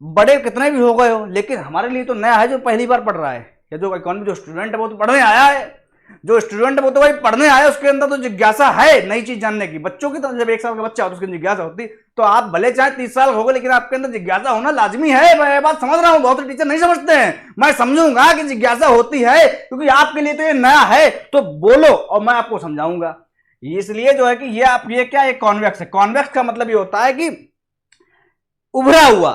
बड़े कितने भी हो गए हो, लेकिन हमारे लिए तो नया है जो पहली बार पढ़ रहा है, या जो इकोनॉमी जो स्टूडेंट है वो तो पढ़ने आया है, जो स्टूडेंट है वो तो भाई पढ़ने आया है, उसके अंदर तो जिज्ञासा है नई चीज जानने की। बच्चों की तो जब 1 साल का बच्चा होता है उसकी जिज्ञासा होती, तो आप भले चाहे 30 साल हो गए लेकिन आपके अंदर जिज्ञासा होना लाजमी है। मैं ये बात समझ रहा हूँ, बहुत से टीचर नहीं समझते हैं, मैं समझूंगा कि जिज्ञासा होती है क्योंकि आपके लिए तो ये नया है, तो बोलो और मैं आपको समझाऊंगा। इसलिए जो है कि ये आप ये क्या, एक कॉन्वेक्स है। कॉन्वेक्स का मतलब ये होता है कि उभरा हुआ।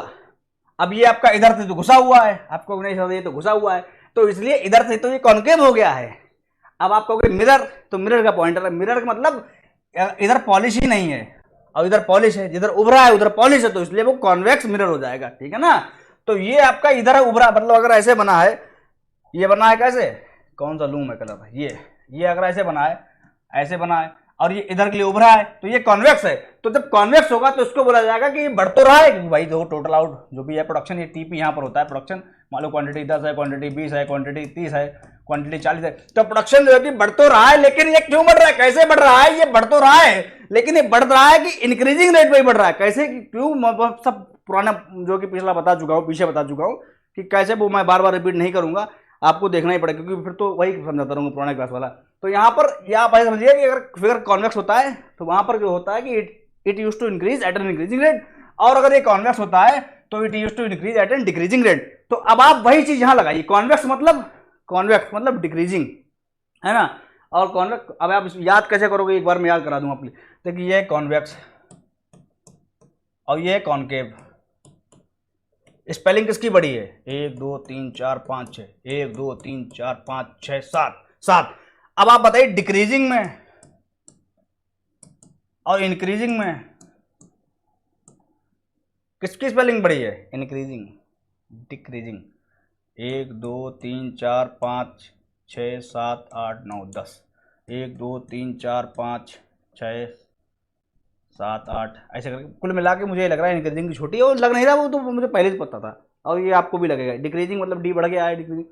अब ये आपका इधर से तो घुसा हुआ है, आपको नहीं समझ, ये तो घुसा हुआ है, तो इसलिए इधर से तो ये कॉन्केव हो गया है। अब आप कहोगे मिरर, तो मिरर का पॉइंटर है, मिरर का मतलब इधर पॉलिश ही नहीं है और इधर पॉलिश है, जिधर उभरा है उधर पॉलिश है, तो इसलिए वो कॉन्वेक्स मिरर हो जाएगा, ठीक है ना। तो ये आपका इधर उभरा, मतलब अगर ऐसे बना है, ये बना है कैसे, कौन सा लूं मैं कलर, ये अगर ऐसे बना है, ऐसे बना है और ये इधर के लिए उभरा है, तो ये कॉन्वेक्स है। तो जब कॉन्वेक्स होगा तो इसको बोला जाएगा कि ये बढ़ तो रहा है, क्योंकि भाई देखो टोटल आउट जो भी है प्रोडक्शन, ये टीपी यहाँ पर होता है प्रोडक्शन, मान लो क्वांटिटी 10 है, क्वांटिटी 20 है, क्वांटिटी 30 है, क्वांटिटी 40 है, तो प्रोडक्शन जो है कि बढ़ तो रहा है, लेकिन ये क्यों बढ़ रहा है, कैसे बढ़ रहा है? ये बढ़ तो रहा है लेकिन ये बढ़ रहा है कि इंक्रीजिंग रेट पे बढ़ रहा है। कैसे, क्यों, सब पुराना जो कि पिछला बता चुका हूँ, पीछे बता चुका हूँ कि कैसे, वो मैं बार बार रिपीट नहीं करूंगा, आपको देखना ही पड़ेगा क्योंकि फिर तो वही समझाता रहूंगा पुराना क्लास वाला। तो यहाँ पर या आप ऐसे समझिए कि अगर फिगर कॉन्वेक्स होता है तो वहां पर जो होता है कि it use to increase at an increasing rate, और अगर ये कॉन्वेक्स होता है तो it use to increase at an decreasing rate. तो अब आप वही चीज यहां लगाइए, कॉन्वेक्स मतलब डिक्रीजिंग है ना, और कॉन्वेक्स। अब आप याद कैसे करोगे, एक बार मैं याद करा दूं आपके लिए। देखिए ये कॉन्वेक्स और ये कॉनकेव, स्पेलिंग किसकी बड़ी है, 1 2 3 4 5 6, 1 2 3 4 5 6 7। अब आप बताइए डिक्रीजिंग में और इंक्रीजिंग में किसकी स्पेलिंग बड़ी है, इंक्रीजिंग, डिक्रीजिंग। 1 2 3 4 5 6 7 8 9 10, 1 2 3 4 5 6 7 8, ऐसे करके कुल मिला के मुझे लग रहा है इंक्रीजिंग की छोटी है, और लग नहीं रहा, वो तो मुझे पहले से पता था, और ये आपको भी लगेगा। डिक्रीजिंग मतलब डी बढ़ गया है, डिक्रीजिंग।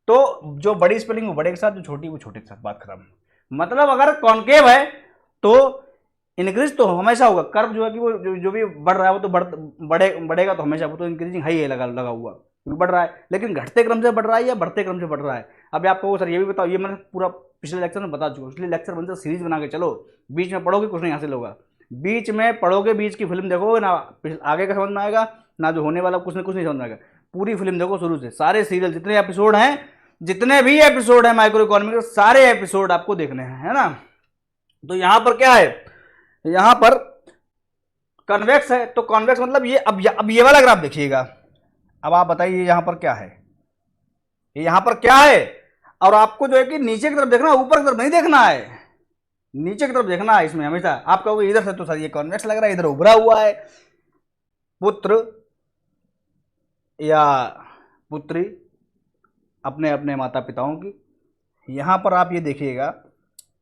तो जो बड़ी स्पेलिंग वो बड़े के साथ, जो छोटी वो छोटे के साथ, बात खत्म। मतलब अगर कॉन्केव है तो इंक्रीज तो हमेशा होगा, कर्व जो है कि वो जो भी बढ़ रहा है वो तो बढ़ेगा तो हमेशा, वो तो इंक्रीजिंग है ही है, लगा हुआ, बढ़ रहा है, लेकिन घटते क्रम से बढ़ रहा है या बढ़ते क्रम से बढ़ रहा है। अब आपको सर ये भी बताओ, ये मैंने पूरा पिछले लेक्चर में बता चुका हूँ, इसलिए लेक्चर 1 से सीरीज बना के चलो, बीच में पढ़ोगे कुछ नहीं हासिल होगा। बीच में पढ़ोगे, बीच की फिल्म देखोगे ना, आगे का समझ में आएगा ना, जो होने वाला कुछ नहीं समझ में आएगा। पूरी फिल्म देखो शुरू से, सारे सीरियल जितने एपिसोड हैं, जितने भी एपिसोड हैं माइक्रो इकोनॉमिक्स के, सारे एपिसोड आपको देखने हैं, है ना। तो यहां पर क्या है, यहां पर कन्वेक्स है, तो कॉन्वेक्स मतलब ये, अब ये वाला ग्राफ देखिएगा। अब आप बताइए यहां पर क्या है, यहां पर क्या है, और आपको जो है कि नीचे की तरफ देखना है, ऊपर की तरफ नहीं देखना है, नीचे की तरफ देखना है। इसमें हमेशा आप कहोगे इधर से तो सर ये कॉन्वेक्स लग रहा है, इधर उभरा हुआ है। पुत्र या पुत्री अपने अपने माता पिताओं की, यहां पर आप ये देखिएगा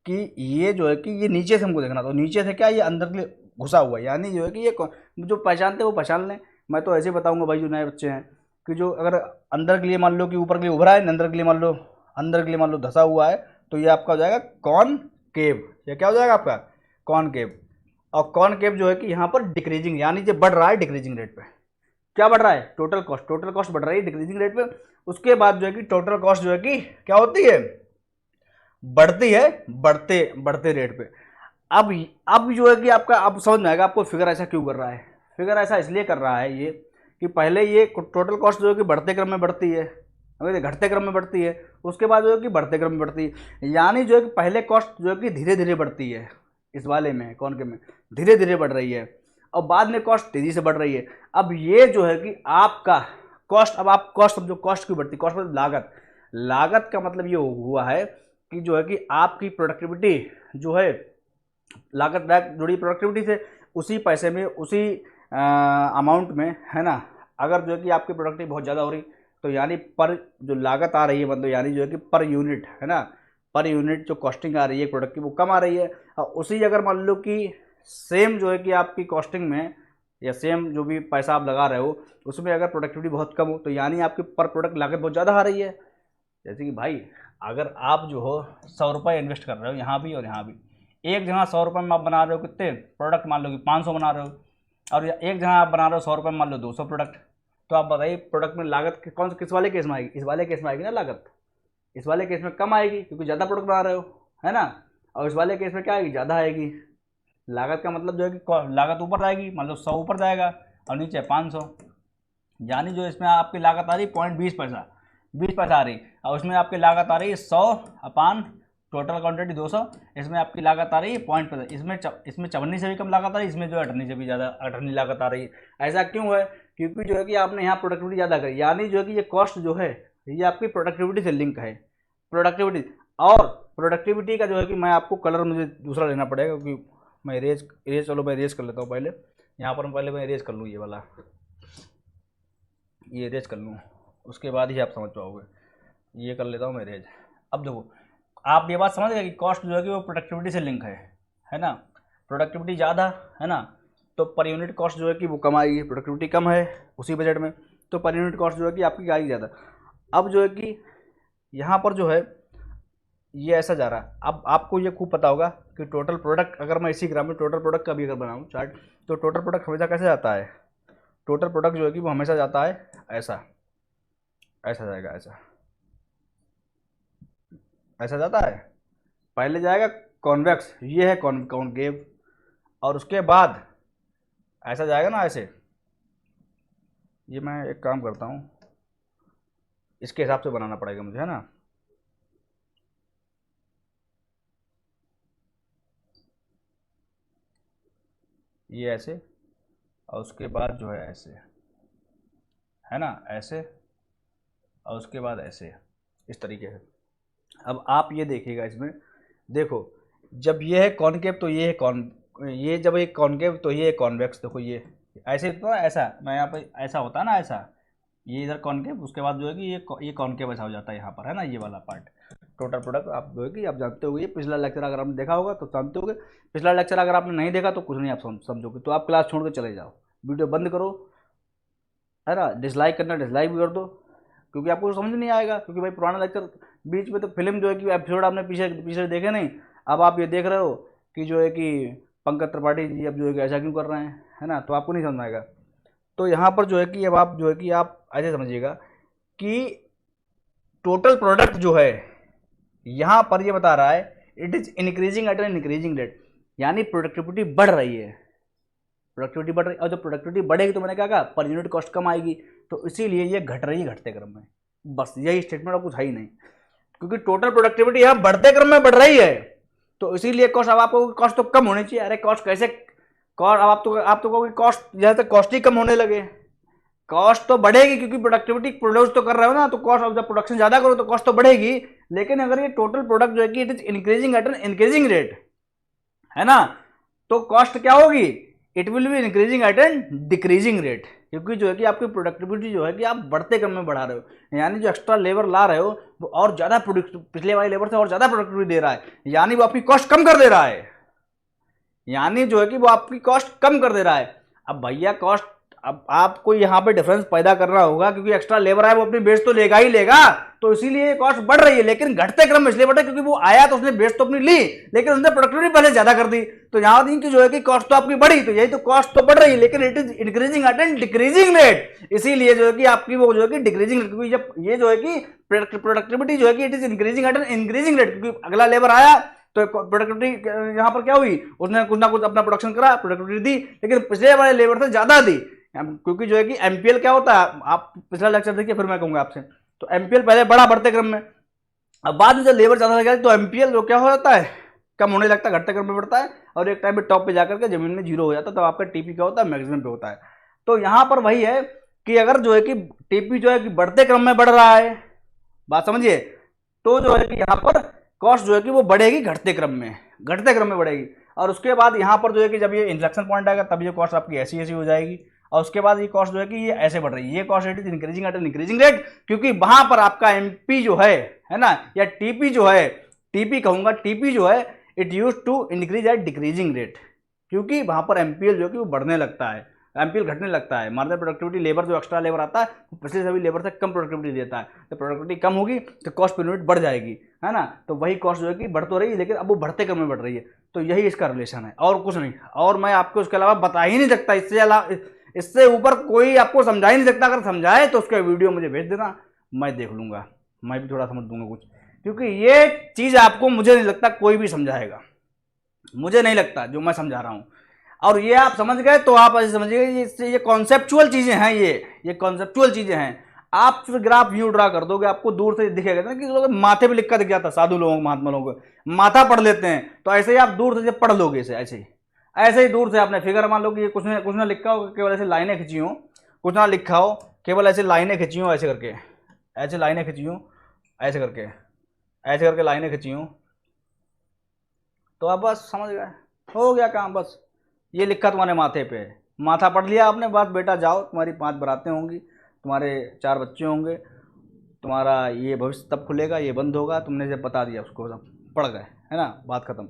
कि ये जो है कि ये नीचे से हमको देखना, तो नीचे से क्या, ये अंदर के लिए घुसा हुआ है, यानी जो है कि ये जो पहचानते वो पहचान लें। मैं तो ऐसे बताऊंगा भाई, जो नए बच्चे हैं, कि जो अगर अंदर के लिए मान लो कि ऊपर के लिए उभरा है, अंदर के लिए मान लो, अंदर के लिए मान लो धसा हुआ है, तो ये आपका हो जाएगा कॉनकेव। ये क्या हो जाएगा आपका, कॉनकेव। और कॉनकेव जो है कि यहाँ पर डिक्रीजिंग, यानी जो बढ़ रहा है डिक्रीजिंग रेट पे। क्या बढ़ रहा है, टोटल कॉस्ट, टोटल कॉस्ट बढ़ रही है डिक्रीजिंग रेट पे। उसके बाद जो है कि टोटल कॉस्ट जो है कि क्या होती है, बढ़ती है बढ़ते बढ़ते रेट पे। अब जो है कि आपका, अब समझ में आएगा आपको फिगर ऐसा क्यों कर रहा है। फिगर ऐसा इसलिए कर रहा है ये, कि पहले ये टोटल कॉस्ट जो है कि बढ़ते क्रम में बढ़ती है, घटते क्रम में बढ़ती है, उसके बाद जो है कि बढ़ते क्रम में बढ़ती है। यानी जो है कि पहले कॉस्ट जो है कि धीरे धीरे बढ़ती है, इस वाले में कौन के में धीरे धीरे बढ़ रही है, और बाद में कॉस्ट तेजी से बढ़ रही है। अब ये जो है कि आपका कॉस्ट, अब आप कॉस्ट समझो, कॉस्ट क्यों बढ़ती, कॉस्ट मतलब लागत। लागत का मतलब ये हुआ है कि जो है कि आपकी प्रोडक्टिविटी जो है, लागत जुड़ी प्रोडक्टिविटी से, उसी पैसे में, उसी अमाउंट में, है ना। अगर जो है कि आपकी प्रोडक्टिविटी बहुत ज़्यादा हो रही, तो यानी पर जो लागत आ रही है, मतलब यानी जो है कि पर यूनिट, है ना, पर यूनिट जो कॉस्टिंग आ रही है प्रोडक्ट की, वो कम आ रही है। और उसी अगर मान लो कि सेम जो है कि आपकी कॉस्टिंग में, या सेम जो भी पैसा आप लगा रहे हो उसमें अगर प्रोडक्टिविटी बहुत कम हो, तो यानी आपकी पर प्रोडक्ट लागत बहुत ज़्यादा आ रही है। जैसे कि भाई अगर आप जो हो 100 रुपये इन्वेस्ट कर रहे हो यहाँ भी और यहाँ भी, एक जगह 100 रुपये में आप बना रहे हो कितने प्रोडक्ट, मान लो कि 500 बना रहे हो, और एक जगह आप बना रहे हो 100 रुपये में मान लो 200 प्रोडक्ट, तो आप बताइए प्रोडक्ट में लागत कौन किस वाले केस में आएगी, इस वाले केस में आएगी ना लागत। इस वाले केस में कम आएगी क्योंकि ज़्यादा प्रोडक्ट बना रहे हो, है ना। और इस वाले केस में क्या आएगी, ज़्यादा आएगी। लागत का मतलब जो है कि लागत ऊपर आएगी, मान लो 100 ऊपर जाएगा और नीचे 500, यानी जो इसमें आपकी लागत आ रही 0.20 पैसा, 20 पैसा आ रही, और उसमें आपकी लागत आ रही है 100 अपान टोटल क्वांटिटी 200, इसमें आपकी लागत आ रही है 0.5, इसमें 54 से भी कम लागत आ रही है, इसमें जो 58 से भी ज़्यादा 58 लागत आ रही है। ऐसा क्यों है, क्योंकि जो है कि आपने यहाँ प्रोडक्टिविटी ज़्यादा करी, यानी जो है कि ये कॉस्ट जो है ये आपकी प्रोडक्टिविटी से लिंक है, प्रोडक्टिविटी। और प्रोडक्टिविटी का जो है कि मैं आपको कलर मुझे दूसरा लेना पड़ेगा, क्योंकि मैं इरेज चलो मैं इरेज कर लेता हूँ पहले, यहाँ पर पहले मैं इरेज कर लूँ, ये वाला ये इरेज कर लूँ, उसके बाद ही आप समझ पाओगे। ये कर लेता हूँ मैं इरेज। अब देखो आप ये बात समझ गए कि कॉस्ट जो है कि वो प्रोडक्टिविटी से लिंक है ना। प्रोडक्टिविटी ज़्यादा है ना, तो पर यूनिट कॉस्ट जो है कि वो कम आएगी, प्रोडक्टिविटी कम है उसी बजट में, तो पर यूनिट कॉस्ट जो है कि आपकी आएगी ज़्यादा। अब जो है कि यहाँ पर जो है ये ऐसा जा रहा है। अब आपको ये खूब पता होगा कि टोटल प्रोडक्ट, अगर मैं इसी ग्राम में टोटल प्रोडक्ट का भी अगर बनाऊँ चार्ट, तो टोटल प्रोडक्ट हमेशा कैसे जाता है, टोटल प्रोडक्ट जो है कि वो हमेशा जाता है ऐसा, ऐसा जाएगा, ऐसा जाता है। पहले जाएगा कॉन्वेक्स, ये है कॉनकेव, और उसके बाद ऐसा जाएगा ना ऐसे। ये मैं एक काम करता हूँ, इसके हिसाब से बनाना पड़ेगा मुझे, है ना। ये ऐसे, और उसके बाद जो है ऐसे, है ना, ऐसे, और उसके बाद ऐसे, इस तरीके से। अब आप ये देखिएगा इसमें, देखो जब ये है कॉनकेव तो ये है ये जब एक कॉनकेव तो ये है कॉन्वेक्स। देखो ये ऐसे तो ऐसा, मैं यहाँ पे ऐसा होता है ना, ऐसा ये इधर कॉनकेव, उसके बाद जो है कि ये कॉनकेव ऐसा हो जाता है यहाँ पर, है ना, ये वाला पार्ट। टोटल प्रोडक्ट आप जो है कि आप जानते होगे, पिछला लेक्चर अगर आपने देखा होगा तो जानते होगे, पिछला लेक्चर अगर आपने नहीं देखा तो कुछ नहीं आप समझोगे, तो आप क्लास छोड़ के चले जाओ, वीडियो बंद करो, है ना, डिसलाइक करना डिसलाइक भी कर दो, क्योंकि आपको समझ नहीं आएगा। क्योंकि भाई पुराना लेक्चर बीच में तो फिल्म जो है कि एपिसोड आपने पीछे पीछे देखे नहीं, अब आप ये देख रहे हो कि जो है कि पंकज त्रिपाठी जी अब जो है कि ऐसा क्यों कर रहे हैं, है ना, तो आपको नहीं समझ आएगा। तो यहाँ पर जो है कि अब आप जो है कि आप ऐसे समझिएगा कि टोटल प्रोडक्ट जो है यहाँ पर ये बता रहा है it is increasing at an increasing rate, यानी प्रोडक्टिविटी बढ़ रही है, प्रोडक्टिविटी बढ़ रही है। और जब प्रोडक्टिविटी बढ़ेगी तो मैंने क्या कहा, पर यूनिट कॉस्ट कम आएगी, तो इसीलिए ये घट रही है घटते क्रम में। बस यही स्टेटमेंट और कुछ है ही नहीं, क्योंकि टोटल प्रोडक्टिविटी यहाँ बढ़ते क्रम में बढ़ रही है, तो इसीलिए कॉस्ट, अब आपको कॉस्ट तो कम होनी चाहिए। अरे कॉस्ट कैसे, कॉस्ट अब आप तो कहोगे कॉस्ट, जहाँ तक कॉस्ट ही कम होने लगे, कॉस्ट तो बढ़ेगी क्योंकि प्रोडक्टिविटी प्रोड्यूस तो कर रहे हो ना, तो कॉस्ट, अब जब प्रोडक्शन ज्यादा करो तो कॉस्ट तो बढ़ेगी। लेकिन अगर ये टोटल प्रोडक्ट जो है कि it is increasing at an increasing rate, है ना, तो कॉस्ट क्या होगी, it will be increasing at an decreasing rate, क्योंकि जो है कि आपकी प्रोडक्टिविटी जो है कि आप बढ़ते क्रम में बढ़ा रहे हो। यानी जो एक्स्ट्रा लेबर ला रहे हो वो और ज्यादा पिछले वाले लेबर से और ज्यादा प्रोडक्टिविटी दे रहा है, यानी वो आपकी कॉस्ट कम कर दे रहा है, यानी जो है कि वो आपकी कॉस्ट कम कर दे रहा है। अब भैया कॉस्ट, अब आपको यहाँ पे डिफरेंस पैदा करना होगा, क्योंकि एक्स्ट्रा लेबर है वो अपनी बेस तो लेगा ही लेगा, तो इसीलिए कॉस्ट बढ़ रही है। लेकिन घटते क्रम में इसलिए बढ़ा क्योंकि वो आया तो उसने बेस तो अपनी ली, लेकिन उसने प्रोडक्टिविटी पहले ज्यादा कर दी, तो यहाँ नहीं कि जो है कि कॉस्ट तो आपकी बढ़ी, तो यही तो कॉस्ट तो बढ़ रही है, लेकिन it is increasing at an decreasing rate, इसीलिए जो है कि आपकी वो जो है कि डिक्रीजिंग, क्योंकि जब ये जो है कि प्रोडक्टिविटी जो है कि it is increasing at an increasing rate, क्योंकि अगला लेबर आया तो प्रोडक्टिविटी यहाँ पर क्या हुई, उसने कुछ ना कुछ अपना प्रोडक्शन करा, प्रोडक्टिविटी दी, लेकिन पिछले वाले लेबर से ज्यादा दी, क्योंकि जो है कि एमपीएल क्या होता है, आप पिछला लेक्चर देखिए फिर मैं कहूंगा आपसे। तो एमपीएल पहले बढ़ा बढ़ते क्रम में, अब बाद में जब लेबर ज्यादा लग जाती तो एमपीएल जो क्या हो जाता है, कम होने लगता है, घटते क्रम में बढ़ता है, और एक टाइम पे टॉप पे जाकर के जमीन में जीरो हो जाता है, तब आपका टीपी क्या होता है, मैक्सिमम पे होता है। तो यहाँ पर वही है कि अगर जो है कि टीपी जो है कि बढ़ते क्रम में बढ़ रहा है, बात समझिए, तो जो है कि यहाँ पर कॉस्ट जो है कि वो बढ़ेगी घटते क्रम में, घटते क्रम में बढ़ेगी। और उसके बाद यहाँ पर जो है कि जब ये इंफ्लेक्शन पॉइंट आएगा तब ये कॉस्ट आपकी ऐसी ऐसी हो जाएगी, और उसके बाद ये कॉस्ट जो है कि ये ऐसे बढ़ रही है, ये cost rate is increasing at an increasing rate, क्योंकि वहां पर आपका एमपी जो है ना, या टीपी जो है, टीपी कहूंगा, टीपी जो है it use to increase at decreasing rate, क्योंकि वहां पर एमपीएल जो है कि वो बढ़ने लगता है, एमपीएल घटने लगता है। मार्जिनल प्रोडक्टिविटी लेबर जो एक्स्ट्रा लेबर आता है वो पिछले सभी लेबर से कम प्रोडक्टिविटी देता है, तो प्रोडक्टिविटी कम होगी तो कॉस्ट पर यूनिट बढ़ जाएगी, है ना, तो वही कॉस्ट जो है कि बढ़ तो रही है, लेकिन अब वो बढ़ते क्रम में बढ़ रही है। तो यही इसका रिलेशन है और कुछ नहीं, और मैं आपको उसके अलावा बता ही नहीं सकता, इससे ऊपर कोई आपको समझा ही नहीं सकता। अगर समझाए तो उसका वीडियो मुझे भेज देना, मैं देख लूंगा, मैं भी थोड़ा समझ दूंगा कुछ, क्योंकि ये चीज आपको, मुझे नहीं लगता कोई भी समझाएगा, मुझे नहीं लगता जो मैं समझा रहा हूं। और ये आप समझ गए तो आप ऐसे समझिए, ये कॉन्सेप्चुअल चीजें हैं, ये कॉन्सेप्चुअल चीजें हैं। आप फिर ग्राफ व्यू ड्रा कर दोगे, आपको दूर से दिखेगा ना, कि लोग माथे पे लिखा दिख जाता, साधु लोगों, महात्मा लोगों को माथा पढ़ लेते हैं, तो ऐसे ही आप दूर से जब पढ़ लोगे इसे, ऐसे ही दूर से आपने फिगर, मान लो कि ये कुछ ना लिखा हो, केवल ऐसे लाइनें खींची हो, कुछ ना लिखा हो, केवल ऐसे लाइनें खींची हो, ऐसे करके, ऐसे लाइनें खींची हो, ऐसे करके लाइनें खींची हो, तो आप बस समझ गए, हो गया काम। बस ये लिखा तुम्हारे माथे पे, माथा पढ़ लिया आपने, बस बेटा जाओ, तुम्हारी 5 बरातें होंगी, तुम्हारे 4 बच्चे होंगे, तुम्हारा ये भविष्य तब खुलेगा, ये बंद होगा, तुमने जब बता दिया उसको, सब पढ़ गए, है ना, बात खत्म।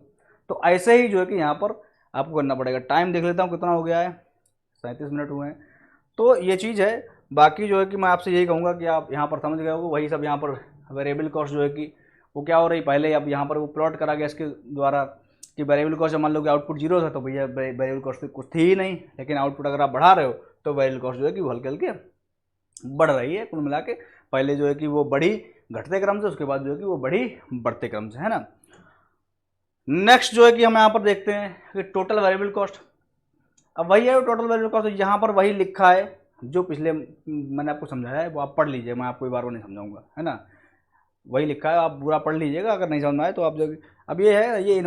तो ऐसे ही जो है कि यहाँ पर आपको करना पड़ेगा। टाइम देख लेता हूँ कितना हो गया है, 37 मिनट हुए हैं। तो ये चीज़ है, बाकी जो है कि मैं आपसे यही कहूँगा कि आप यहाँ पर समझ गए हो, वही सब यहाँ पर वेरिएबल कॉस्ट जो है कि वो क्या हो रही, पहले अब यहाँ पर वो प्लॉट करा गया इसके द्वारा कि वेरिएबल कॉस्ट, मान लो कि आउटपुट 0 था तो भैया वेरिएबल कॉस्ट कुछ थी ही नहीं, लेकिन आउटपुट अगर आप बढ़ा रहे हो तो वेरिएबल कॉस्ट जो है कि वो हल्के हल्के बढ़ रही है। कुल मिला के पहले जो है कि वो बढ़ी घटते क्रम से, उसके बाद जो है कि वो बढ़ी बढ़ते क्रम से, है ना। नेक्स्ट जो है कि हम यहाँ पर देखते हैं कि टोटल वेरिएबल कॉस्ट। अब वही है टोटल वेरिएबल कॉस्ट, यहाँ पर वही लिखा है जो पिछले मैंने आपको समझाया है, वो आप पढ़ लीजिए, मैं आपको एक बार वो नहीं समझाऊंगा, है ना, वही लिखा है, आप पूरा पढ़ लीजिएगा, अगर नहीं समझ में आए तो आप जो, अब ये है, ये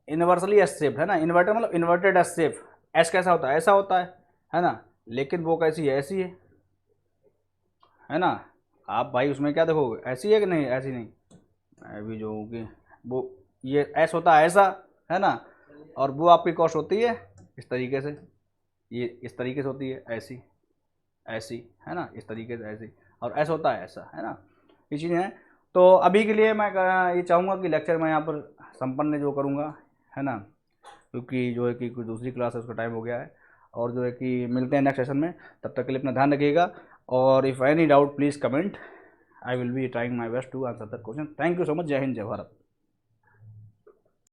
इन्वर्सली एस शेप है ना, इन्वर्टर मतलब इन्वर्टेड एस शेप, एस कैसा होता है, ऐसा होता है ना, लेकिन वो कैसी है, ऐसी है ना। आप भाई उसमें क्या देखोगे, ऐसी है कि नहीं, ऐसी नहीं, अभी जो होगी वो ये एस होता है ऐसा, है ना, और वो आपकी कॉस्ट होती है इस तरीके से, ये इस तरीके से होती है, ऐसी ऐसी, है ना, इस तरीके से ऐसी, और ऐसा होता है ऐसा, है ना, ये चीज़ें हैं। तो अभी के लिए मैं ये चाहूँगा कि लेक्चर मैं यहाँ पर संपन्न जो करूँगा, है ना, क्योंकि जो है कि कोई दूसरी क्लास है उसका टाइम हो गया है, और जो है कि मिलते हैं नेक्स्ट सेशन में, तब तक के लिए अपना ध्यान रखिएगा, और if any doubt please comment, I will be trying my best to answer the question. Thank you so much, जय हिंद, जय भारत।